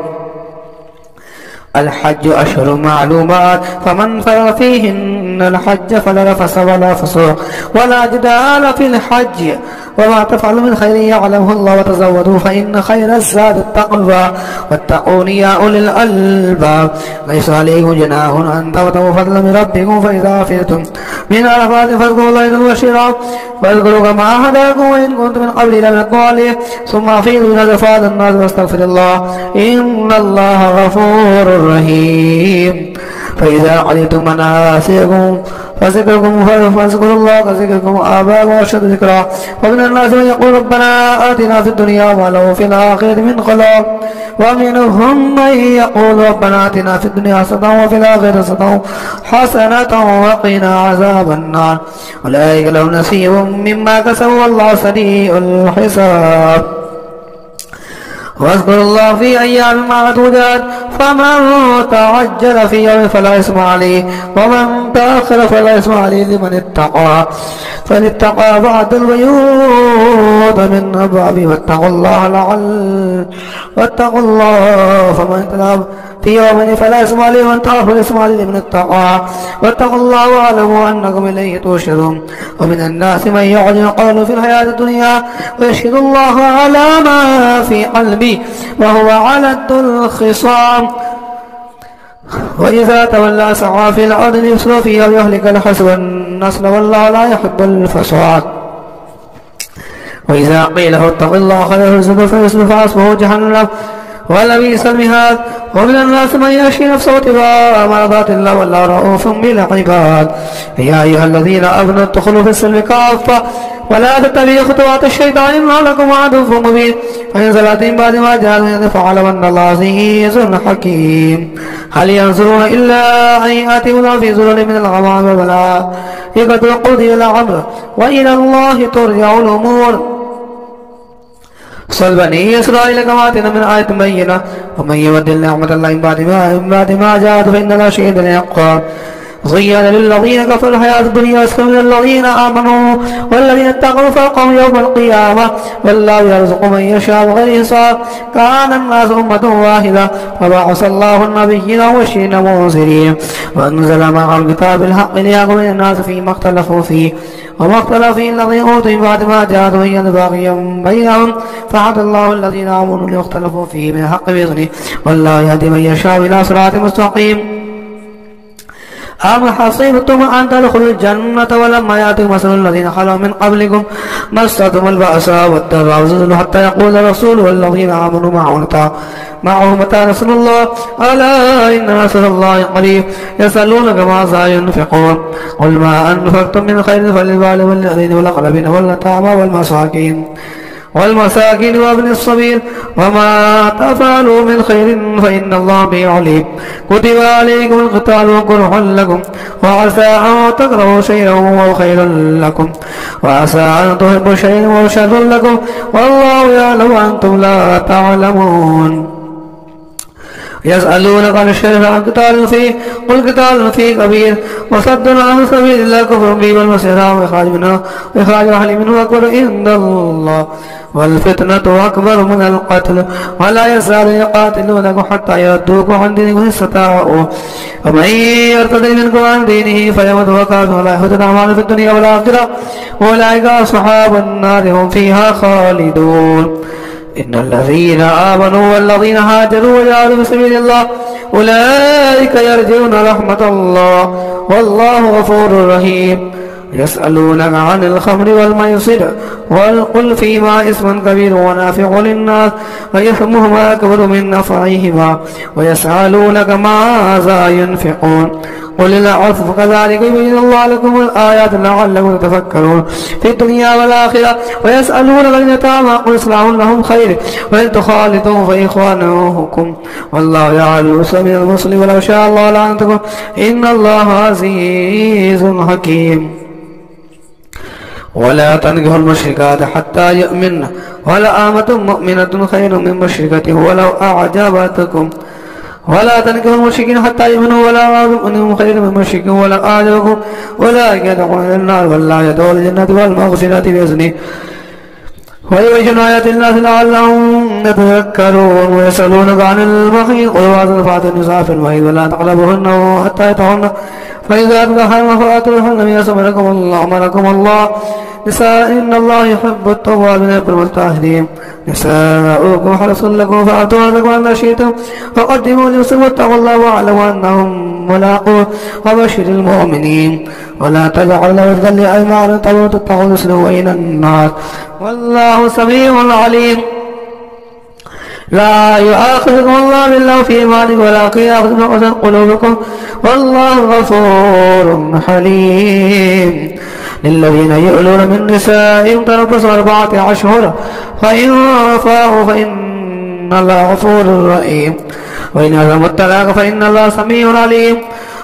الحج أشهر معلومات فمن فرض فيهن الحج فلا رفث ولا فسوق ولا جدال في الحج وما تفعلوا من خير يعلمه الله وتزودوا فإن خير الزاد التقوى واتقون يا أولي الألباب. ليس عليكم جناح أن تبتغوا فضلا من ربكم فإذا أفضتم من عرفات فاذكروا الله عند المشعر واذكروا كما هداكم وإن كنتم من قبل لمن الضالين ثم أفيضوا من عرفات الناس واستغفر الله إن الله غفور رحيم. فإذا علمتم مناسككم فاذكروا الله كذكركم آباءكم وأشد ذكرا. ومن الناس من يقول ربنا آتنا في الدنيا وما له في الآخرة من خلاق ومنهم من يقول ربنا آتنا في الدنيا حسنة وفي الآخرة حسنة وقنا عذاب النار أولئك لهم نصيب مما كسبوا والله سريع الحساب. واذكروا الله في أيام معدودات فمن تعجل في يوم فلا إثم عليه ومن تأخر فلا إثم عليه لمن اتقى فلاتقى بعد البيوت من أبوابه واتقوا الله فمن تاب في يوم فلا إثم عليه ومن تأخر إثم عليه لمن اتقى واتقوا الله واعلموا أنكم إليه تحشرون. ومن الناس من يعجل قوله في الحياة الدنيا ويشهد الله على ما في قلبه وهو علد الخصام وإذا تولى سعى في الأرض ليفسد فيها ويهلك الحرث والنسل والله لا يحب الفساد. وإذا قيل له اتق الله خير الرزق فيصرف فحسبه جهنم ولبئس المهاد. ومن الناس من يشري نفسه ابتغاء مرضات الله والله رؤوف بالعباد. يا أيها الذين آمنوا ادخلوا في السلم كافة ولا تتبعوا خطوات الشيطان إنه لكم عدو مبين. فإن زلت من بعد ما جاءكم فاعلموا أن الله عزيز حكيم. هل ينظرون إلا أن يأتوا الله في ظلل من الغمام والملائكة وقضي الأمر وإلى الله ترجع الأمور. صل بني إسرائيل كما آتينا من آية بينة. ومن يبدل نعمة الله من بعد ما جاءت فإن الله شديد العقاب. زين للذين كفروا الحياة الدنيا أسخر من الذين آمنوا والذين اتقوا فوقهم يوم القيامة والله يرزق من يشاء بغير حساب. كان الناس أمة واحدة فبعث الله النبيين مبشرين ومنذرين وأنزل معهم الكتاب بالحق ليحكم الناس فيما اختلفوا فيه وما اختلف فيه الذين أوتوا من بعد ما جاءتهم بغيا بينهم فهدى الله الذين آمنوا لما اختلفوا فيه من الحق بإذنه والله يهدي من يشاء إلى صراط مستقيم. أم حصبتم أن تدخلوا الجنة ولما يأتكم مثل الذين خلوا من قبلكم مستهم البأساء والضراء وزلزلوا حتى يقول الرسول والذين آمنوا معه متى نصر الله ألا إن نصر الله قريب. يسألونك ماذا ينفقون قل ما أنفقتم من خير فللوالدين واليتامى والأقربين واليتامى والمساكين وابن السبيل وما تفعلوا من خير فإن الله به عليم. كتب عليكم القتال وكره لكم وعسى أن تكرهوا شيئا وهو خير لكم وعسى أن تحبوا شيئا وهو شر لكم والله يعلم وأنتم لا تعلمون. يسألونك عن الشرك عن قتال فيه قل قتال فيه كبير وصد عن سبيل الله كفر به والمسيح وإخراج أهل منه أكبر عند الله والفتنة أكبر من القتل ولا يزال يقاتلونكم حتى يردوكم عن دينكم إن استطاعوا ومن يرتد منكم عن دينه فيمت وهو كافر ولا يحبط أعماله في الدنيا والآخرة أولئك أصحاب النار هم فيها خالدون. إن الذين آمنوا والذين هاجروا وجاهدوا في سبيل الله أولئك يرجون رحمة الله والله غفور رحيم. يسألونك عن الخمر والميسر قل فيهما اسم كبير ونافع للناس وإثمهما أكبر من نفعهما ويسألونك ماذا ينفقون قل العفو كذلك يبين الله لكم الآيات لعلكم تتفكرون في الدنيا والآخرة. ويسألونك عن اليتامى قل إصلاح لهم خير وإن تخالطوهم فإخوانكم والله يعلم من المسلم ولو شاء الله لعنتكم إن الله عزيز حكيم. ولا تنكحوا المشركات حتى يؤمن ولأمة مؤمنة خير من مشركة ولو أعجبتكم ولا تنكحوا المشركين حتى يؤمنوا ولا أمة خير من مشرك ولا أعجبكم أولئك يدعون إلى النار والله يدعو الجنة والمغفرة بإذنه ويبين آيات الناس لعلهم يتذكرون. ويسألونك عن المحيض قل وأطفال النساء في المحيض ولا تقربوهن حتى يطهرن فإذا تطهرن فآتوهن من أمركم الله نساء إن الله يحب التوابين ويحب المتطهرين. نساؤكم حرص لكم فآتوا حرثكم أن شئتم فقدموا لنفسكم واتقوا الله واعلموا أنهم ملاقوه وبشر المؤمنين. ولا تجعلوا له لأيمانكم تتقوا تسلوا إلى النار والله سميع عليم. لا يؤاخذكم الله بالله في إيمانكم ولكن يؤاخذكم بما قسمت قلوبكم والله غفور حليم. للذين يؤلون من نسائهم تربص 4 أشهر فإن فاءوا فإن الله غفور رحيم وإن عزموا الطلاق فإن الله سميع عليم.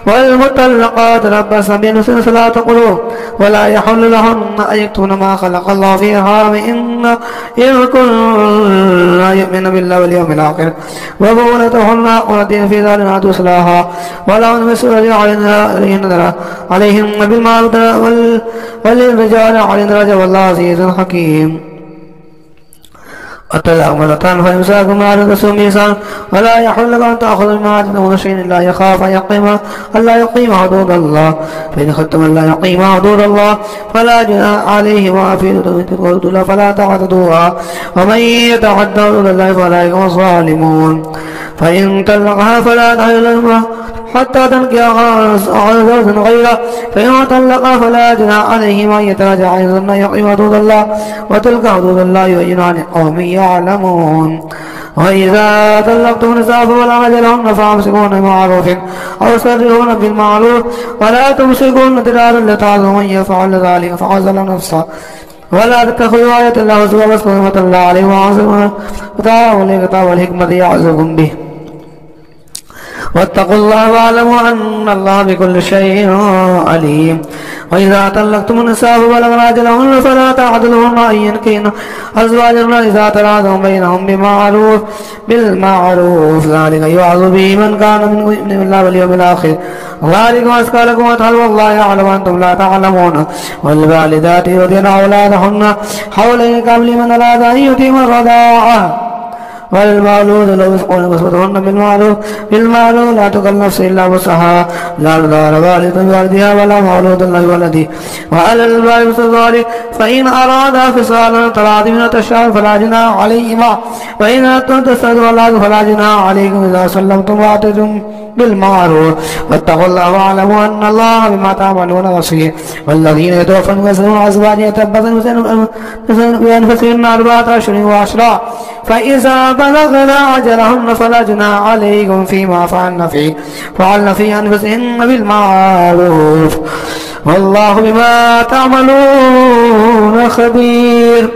والمطلقات تربصن بأنفسهن 3 قروء ولا يحل لهن أن يكتمن ما خلق الله في أرحام إن كن لا يؤمن بالله واليوم الآخر وبعولتهن والذين في ذلك عدو إصلاحا ولهن مثل الذين عليهن بالمعروف وللرجال عليهن درجة والله عزيز حكيم. الطلاق مرتان فإمساك بمعروف بإحسان ولا يحل لكم أن تأخذوا مما آتيتموهن شيئا إلا يخاف أن يقيم حدود الله فإن خفتم أن لا يقيم حدود الله فلا جناح عليهما في حدود الله فلا تعتدوها ومن يتعد حدود الله فأولئك هم الظالمون. فإن طلقها فلا تحل له حتى تنكح زوجا غيره فإن طلقها فلا جناح عليهما أن يتراجعا إن يقيم حدود الله وتلك حدود الله يبينها لقوم يعلمون. وإذا طلقتم النساء فبلغن أجلهن فأمسكوهن بمعروف أو سرحوهن بالمعروف ولا تمسكوهن ضرارا لتعظموا من يفعل ذلك فقد ظلم نفسه ولا تتخذوا آيات الله هزوا واذكروا نعمة الله عليكم وأعظموا وتعالوا الكتاب والحكمة يعظكم به واتقوا الله واعلموا أن الله بكل شيء عليم. وإذا طلقتم النساء فبلغن أجلهن فلا تعضلوهن أن ينكحن أزواجهن إذا تراضوا بينهم بالمعروف ذلك يوعظ به من كان منكم يؤمن بالله واليوم الآخر ذلكم أزكى لكم وأطهر والله يعلم وأنتم لا تعلمون. والوالدات يرضعن أولادهن حولين كاملين من أراد أن يتم الرضاعة والمولود له رزقهن وكسوتهن بالمعروف لا تكلف نفس إلا وسعها لا تضار والدة بوالدها ولا مولود له بولده وعلى الوالد مثل ذلك فإن أرادا فصالا تراض من التشاور فلا جناح عليهما وإن أردتم تستغفروا الله فلا جناح عليكم إذا سلمتم وآتيتم بالمعروف واتقوا الله واعلموا أن الله بما تعملون بصير. والذين يتوفون ويذرون أزواجا يتربصن بأنفسهن 4 أشهر وعشرا فإذا بلغن أجلهن فلا جناح عليكم فيما فعلن في أنفسهن بالمعروف والله بما تعملون خبير.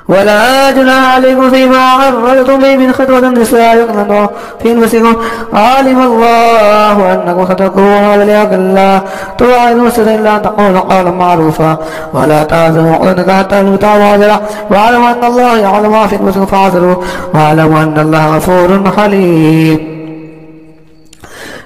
ولا جناح عليكم فيما عرضتم به من خطبة النساء يقنطن في أنفسكم علم الله أنكم ستذكرون ولكن لا تواعدون إلا أن تقولوا قولا معروفا ولا تعزموا عقدتك حتى المتعب عذرا واعلموا أن الله يعلم ما في أنفسكم فاعذروا واعلموا أن الله غفور حليم.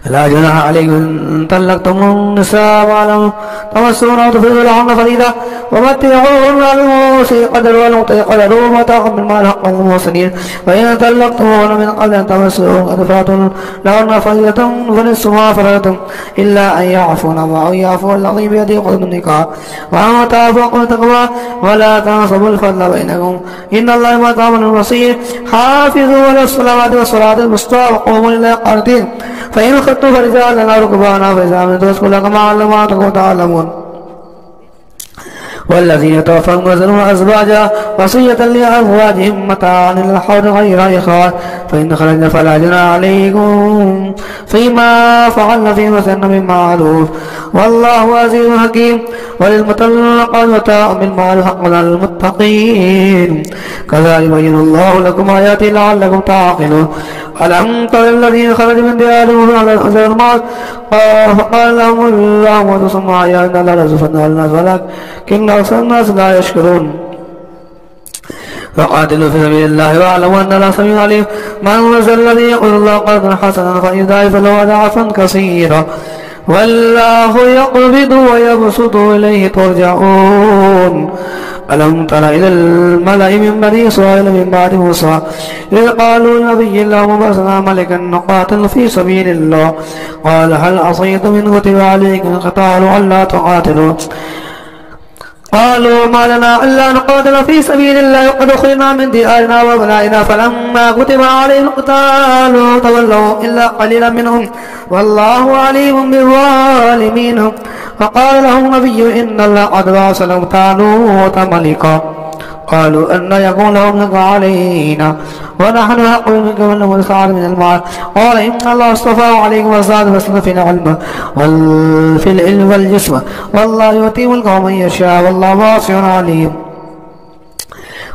لا جناح عليكم إن طلقتم النساء ولم تمسون أو تفرضوا لهن فريضة ومتعوهن على الموسع قدر والمقتدر قدر ومتاعا بالمال حقا للمحسنين. وإن طلقتموهن من قبل أن تمسوهن قد فرضتم لهن فريضة فنصف ما فرضتم إلا أن يعفون أو يعفو الذي بيده عقدة النكاح وأن تعفوا عقدة التقوى ولا تنسبوا الفضل بينكم إن الله بما تعملون بصير. حافظوا على الصلوات والصلاة الوسطى وقوموا لله قانتين فإن خفتم فرجالا أو ركبانا فإذا أمنتم فاذكروا كما علمكم تعلمون. والذين يتوفون ويذرون أزواجا وصية لأزواجهم متاعا إلى الحول غير إخراج فإن خرجنا فلا جناح عليكم فيما فعلن في أنفسهن بالمعروف والله عزيز حكيم. وللمطلقات متاع بالمعروف حقا على المتقين كذلك يبين الله لكم آياته لعلكم تعقلون. ألم تر الذين خرجوا من ديارهم على الحزن الموت فقال لهم الله موتوا ثم أحيانا لرزقنا الناس ولكن أكثر الناس لا يشكرون. فقاتلوا في سبيل الله واعلموا أن الله سميع عليم. من ذا الذي يقول الله قرضا حسنا فيضاعف له أضعافا كثيرا والله يقبض ويبسط إليه ترجعون. ألم تر إلى الملأ من بني إسرائيل من بعد موسى إذ قالوا لنبي الله ابعث ملكا نقاتل في سبيل الله قال هل عصيتم إن كتب عليكم القتال ألا تقاتلوا قالوا ما لنا إلا نقاتل في سبيل الله وقد أخرجنا من ديارنا وأبنائنا فلما كتب عليهم القتال تولوا إلا قليلا منهم والله عليم بالظالمين. فقال لهم نبي إن الله قد بعث لهم طالوت ملكا قالوا أن يكون لهم ملك علينا ونحن أقوى منكم ولهم السعادة من المال قال إن الله اصطفاه عليكم وزاده بسطة في العلم وفي العلم والجسم والله يؤتي ملكه من يشاء والله واسع عليم.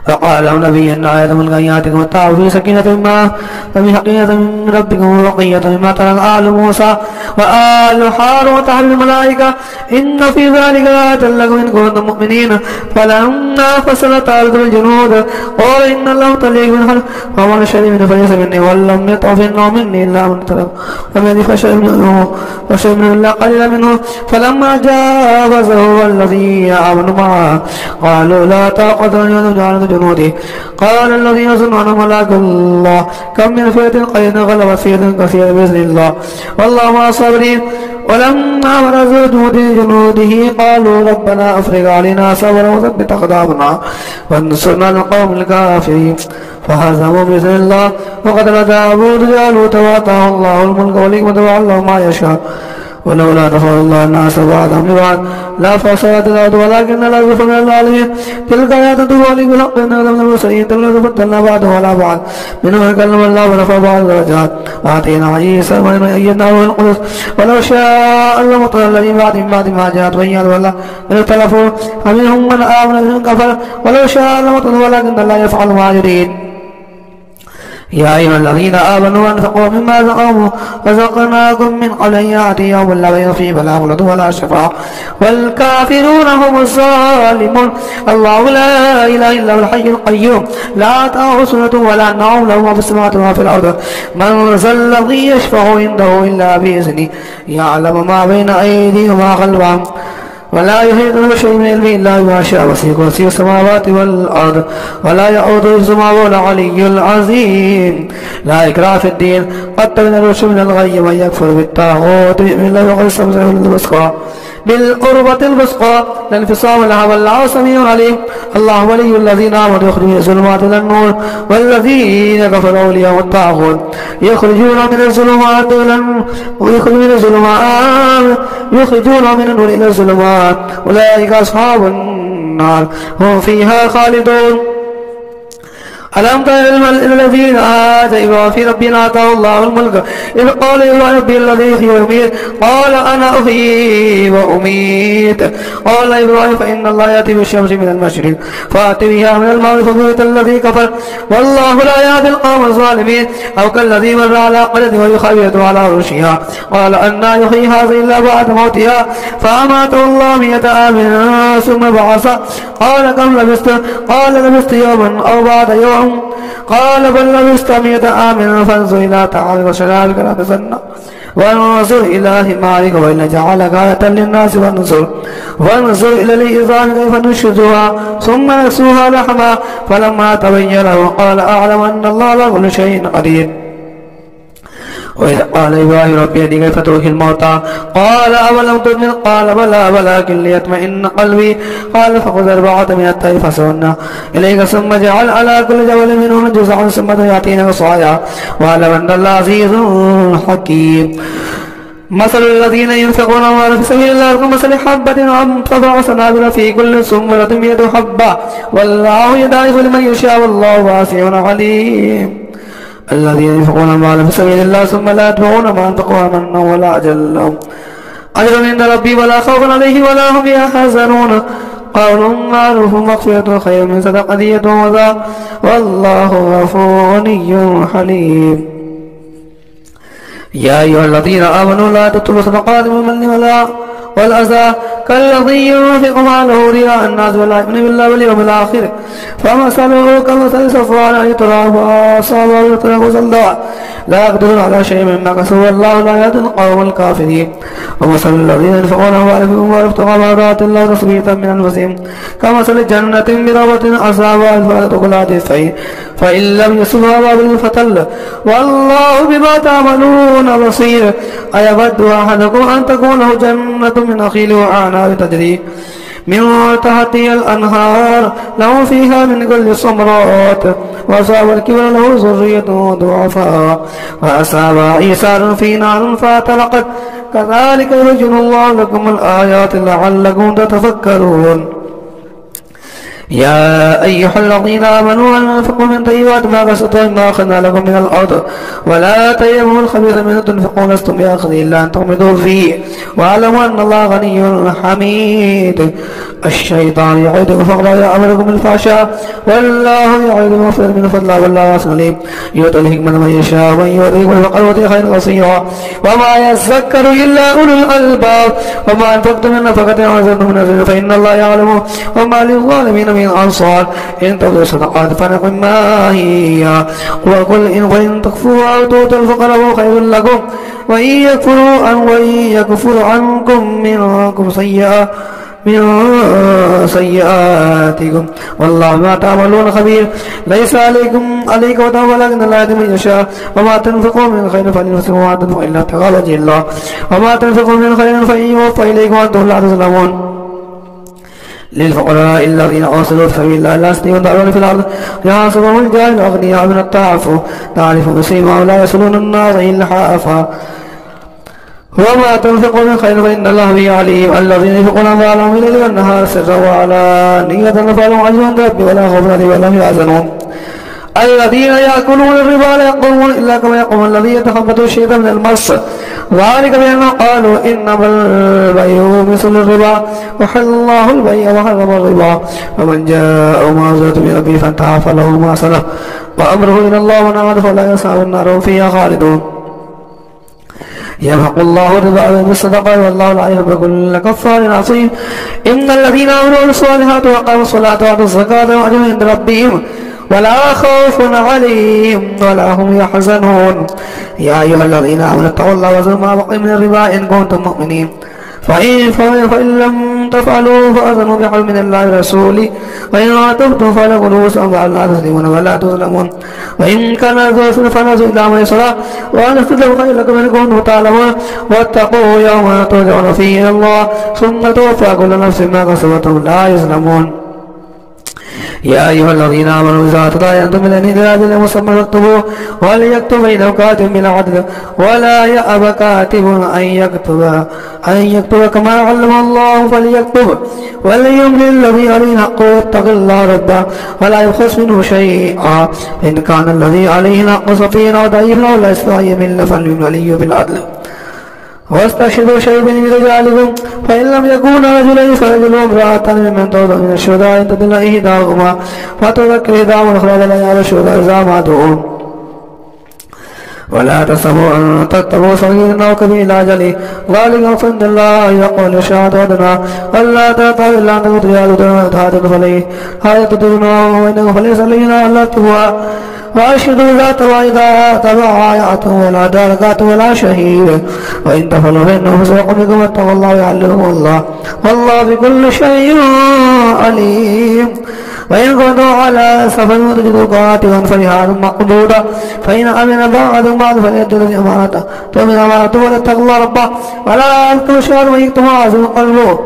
فقال له نبي إن آية ملك يأتيكم التعب في سكينة ما ففي حقيقة من ربكم وبقية مما ترك آل موسى وآل هارون تحت الملائكة إن في ذلك لآية لكم إن كنتم مؤمنين. فلما فصلت الأرض بالجنود قال إن الله طليق من حلف فمن شرب منه فليس مني ولم يطعم النوم مني إلا من ترك فمن فشرب منه إلا قليلا منه. فلما جاوزه والذين آمنوا معه قالوا لا طاقة لنا جنوده قال الذين يظنون ملاك الله كم من فئة قليلة غلبت فئة كثيرة بإذن الله والله مع الصابرين. ولما برزوا جنوده قالوا ربنا أفرغ علينا صبرا وثبت أقدامنا وانصرنا على القوم الكافرين فهزموا بإذن الله وقتل داوود جالوت وآتاه الله الملك والحكمة وعلمه ما يشاء ولولا دفع الله الناس بعضهم ببعض لفسدت الأرض ولكن الله يفعل العالمين. تلك آيات الله بالحق إنه من المرسلين. تلك فضلنا بعضهم على بعض منهم من كلم الله ورفع بعض الدرجات وآتينا عيسى ابن مريم أيدناه بالقدس ولو شاء الله لمطر الذين بعد ما جاءت بينات والله من اختلفوا فمنهم من آمن ومنهم كفر ولو شاء الله لمطر ولكن الله يفعل ما يريد. يا أيها الذين آمنوا أنفقوا مما رزقناكم من قبل أن يأتي يوم لا بيع فيه ولا خلة ولا شفاعة والكافرون هم الظالمون. الله لا إله إلا هو الحي القيوم لا تأخذه سنة ولا نوم له ما في السماوات وما في الأرض من ذا الذي يشفع عنده إلا بإذنه يعلم ما بين أيديهم وما خلفهم ولا يحيطون بشيء من علمه إلا بما شاء وسع كرسيه السماوات والأرض ولا يؤوده حفظهما وهو العلي العظيم. لا إكراه في الدين قد تبين الرشد من الغي من يكفر بالطاغوت ويؤمن بالله وقد استمسك بالقربة البسقى لا انفصام لها والله سميع عليم. الله ولي الذين آمنوا يخرجون من الظلمات إلى النور والذين كفروا أولياءهم الطاغوت يخرجون من الظلمات يخرجون من النور إلى الظلمات أولئك أصحاب النار هم فيها خالدون. ألم تر الذين آتوا إبراهيم في ربنا آتاه الله الملك إذ قال إبراهيم ربي الذي يحيي ويميت قال أنا أحيي وأميت قال إبراهيم فإن الله يأتي بالشمس من المشرق فأت بها من المغرب فبهت الذي كفر والله لا يهدي القوم الظالمين. أو كالذي مر على قرية ويخيط على عروشها قال أنى يحيي هذه إلا بعد موتها فأماته الله 100 عام ثم بعث قال كم لبثت قال لبثت يوما أو بعد يوم قال بل لبثت 100 عام فانظر إلى طعامك وشرابك لا تسنى وانظر إلى حمارك وإن جعلك آية للناس وانظر إلى العظام كيف ننشزها ثم نكسوها لحما فلما تبين له قال أعلم أن الله على كل شيء قدير. وإذ قال إبراهيم ربي أرني كيف تحيي الموتى قال أولم تؤمن قال بلى ولكن ليطمئن قلبي قال فخذ 4 من الطير فصرنا إليك ثم اجعل على كل جبل منهن جزعا ثم يأتينك صاعقا واعلم أن الله عزيز حكيم. مثل الذين ينفقون أموالهم في سبيل الله كمثل حبة أنبتت سنابل في كل سنبلة 100 حبة والله يضاعف لمن يشاء والله واسع عليم. الذين ينفقون أموالهم في سبيل الله ثم لا يتبعون ما أنفقوا منا ولا أجل لهم أجر عند ربي ولا خوف عليهم ولا هم يحزنون قول معروف مغفرة خير من صدقة يتوزع والله غفور حليم. يا أيها الذين آمنوا لا تبطلوا صدقات بالمن والأذى كالذي ينفق ماله رياء الناس ولا يؤمن بالله واليوم الآخر فمثله كمثل صفوان تراب أصابه وتركه صلدا لا يقدرون على شيء مما كسبوا والله لا يهدي القوم الكافرين. ومثل الذين ينفقون أموالهم وابتغاء مرضات الله تثبيتا من أنفسهم كمثل جنة بربوة أصابها الفاتحة كلها فإن لم يصبها وابل فتل والله بما تعملون بصير. أيود أحدكم أن تكون له جنة من نخيل وأعناب تجري من تحتها الأنهار له فيها من كل الثمرات وأصاب الكبر له ذرية ضعفاء وأصاب إيسار في نار فاحترقت كذلك يبين الله لكم الآيات لعلكم تتفكرون. يا أيها الذين آمنوا أنفقوا من طيبات ما كسبتم مما أخذنا لكم من الأرض ولا تيمموا الخبيث منه تنفقون لستم بآخذه إلا أن تغمضوا فيه واعلموا أن الله غني حميد. الشيطان يعدكم فقرا يأمركم بالفحشاء والله يعدكم مغفرة من فضله والله واسع عليم. يؤتي الحكمة من يشاء ومن يؤتي الفقر يؤتي خيرا كثيرا وما يذكر إلا أولو الألباب. وما أنفقتم من نفقة أو نذرتم من نذر فإن الله يعلمه وما للظالمين من أنصار. إن تبدوا الصدقات فنعم ما هي وقل إن تكفروا أو تؤتوا الفقراء فهو خير لكم وإن يكفر عنكم منكم سيئاتكم والله ما تعملون خبير. ليس عليك وتوبة ولكن الله يهدي من يشاء وما تنفقوا من خير فلنفسكم وما تنفقوا إلا ابتغاء وجه الله وما تنفقوا من خير فيوفى إليكم وأنتم لا تظلمون. للفقراء الذين أرسلوا في سبيل الله لا يستطيعون دعوة في الأرض يحسبهم الجاهل أغنياء من التعفف تعرف بسيماهم لا يصلون الناس إلا حافا وما تنفقوا من خير فإن الله به عليم. الذين ينفقون أموالهم بالليل والنهار سرا وعلانية فلهم أجر عند ربهم ولا خوف عليهم ولا هم يحزنون. الذين يأكلون الربا لا يقومون إلا كما يقوم الذي يتخبطه الشيطان من المس ذلك بأنهم قالوا إنما البيع مثل الربا وحل الله البيع وحرم الربا ومن جاءه موعظة من ربه فانتهى فله ما سلف وأمره إلى الله ومن عاد فلا يصحب النار هم فيها خالدون. يمحق الله الربا ويربي الصدقات والله لا يحب كل كفار عصيم. إن الذين آمنوا وعملوا الصالحات وأقاموا الصلاة وآتوا الزكاة لهم أجر عند ربهم ولا خوف عليهم ولا هم يحزنون. يا أيها الذين آمنوا اتقوا الله وذروا ما بقي من الربا إن كنتم مؤمنين فإن لم تفعلوا فأذنوا بحرب من الله ورسوله وإن تبتم فلكم رؤوس أموالكم لا تظلمون ولا تظلمون وإن كان ذو عسرة فنظر إلى ميسرة وأن تستغفروا خيرا لكم إن كنتم تعلمون واتقوا يوما ترجعون فيه إلى الله ثم توفى كل نفس ما كسبت وهم لا يظلمون. يا أيها الذين آمنوا إذا تداينتم من إلى أجل مسمى فاكتبوه وليكتب بينكم كاتب بالعدل ولا يأب كاتب أن يكتب كما علم الله فليكتب وليملل الذي عليه الحق ويتق الله ربه ولا يبخس منه شيئا إن كان الذي عليه الحق سفيها أو ضعيفا أو لا يستطيع يمل فليملل بالعدل واستشهدوا شهيدين من رجالكم فإن لم يكونا رجلين فرجل وامرأة ممن ترضون من الشهداء إن تضل إحداهما فتذكر إحداهما الأخرى ولا يعلم الشهداء إذا ماتوا ولا تسبوا أن تتبعوا صغيرا أو كبيرا إلى أجله ذلك فإن الله يقول الشهادة أدنى ألا تأتوا إلا أن تقتلوا هذا فليه هذا تدرونه وإنه فليس علينا ألا تبوا وأشهدوا ذات وإذا تبايعتم ولا درجات ولا شهيد وإن تفعلوا فإنه فسوق بكم واتقوا الله ويعلمكم الله والله بكل شيء عليم. وإن كنتم على سفر وتجدوا كاتبا فرهان مقبوضا فإن أمن بعضكم بعض فليؤدوا الذي أمانته تؤمن أمانته وليتقوا الله ربه ولا يكتم الشهر ويكتم عاصم قلبه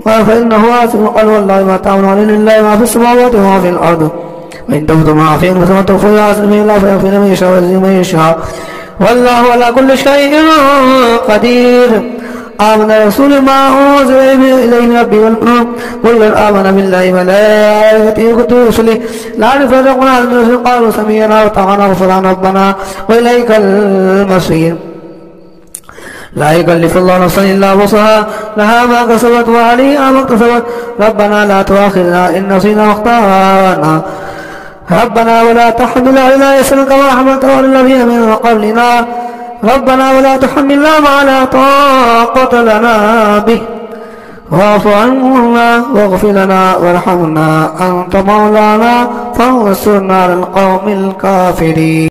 فإنه عاصم قلبه والله ما تعملون لله ما في السماوات وما في الأرض وإن تبدوا ما فيهم ثم تخفوا يعصم به الله فيغفر من يشاء ويعز من يشاء والله على كل شيء قدير. آمن الرسول ما أنزل إليه من ربه والمؤمنون كل آمن بالله وملائكته وكتبه ورسله لا نفرق بين أحد من رسله قالوا سمعنا وأطعنا غفرانك ربنا وإليك المصير. لا يكلف الله نفسا إلا وسعها لها ما كسبت وعليها ما اكتسبت ربنا لا تؤاخذنا إن نسينا واخطأنا ربنا ولا تحمل علينا إصرا كما حملته على الذين من قبلنا ربنا ولا تحملنا ما لا طاقة لنا به واعف عنا واغفر لنا وارحمنا أنت مولانا فانصرنا على القوم الكافرين.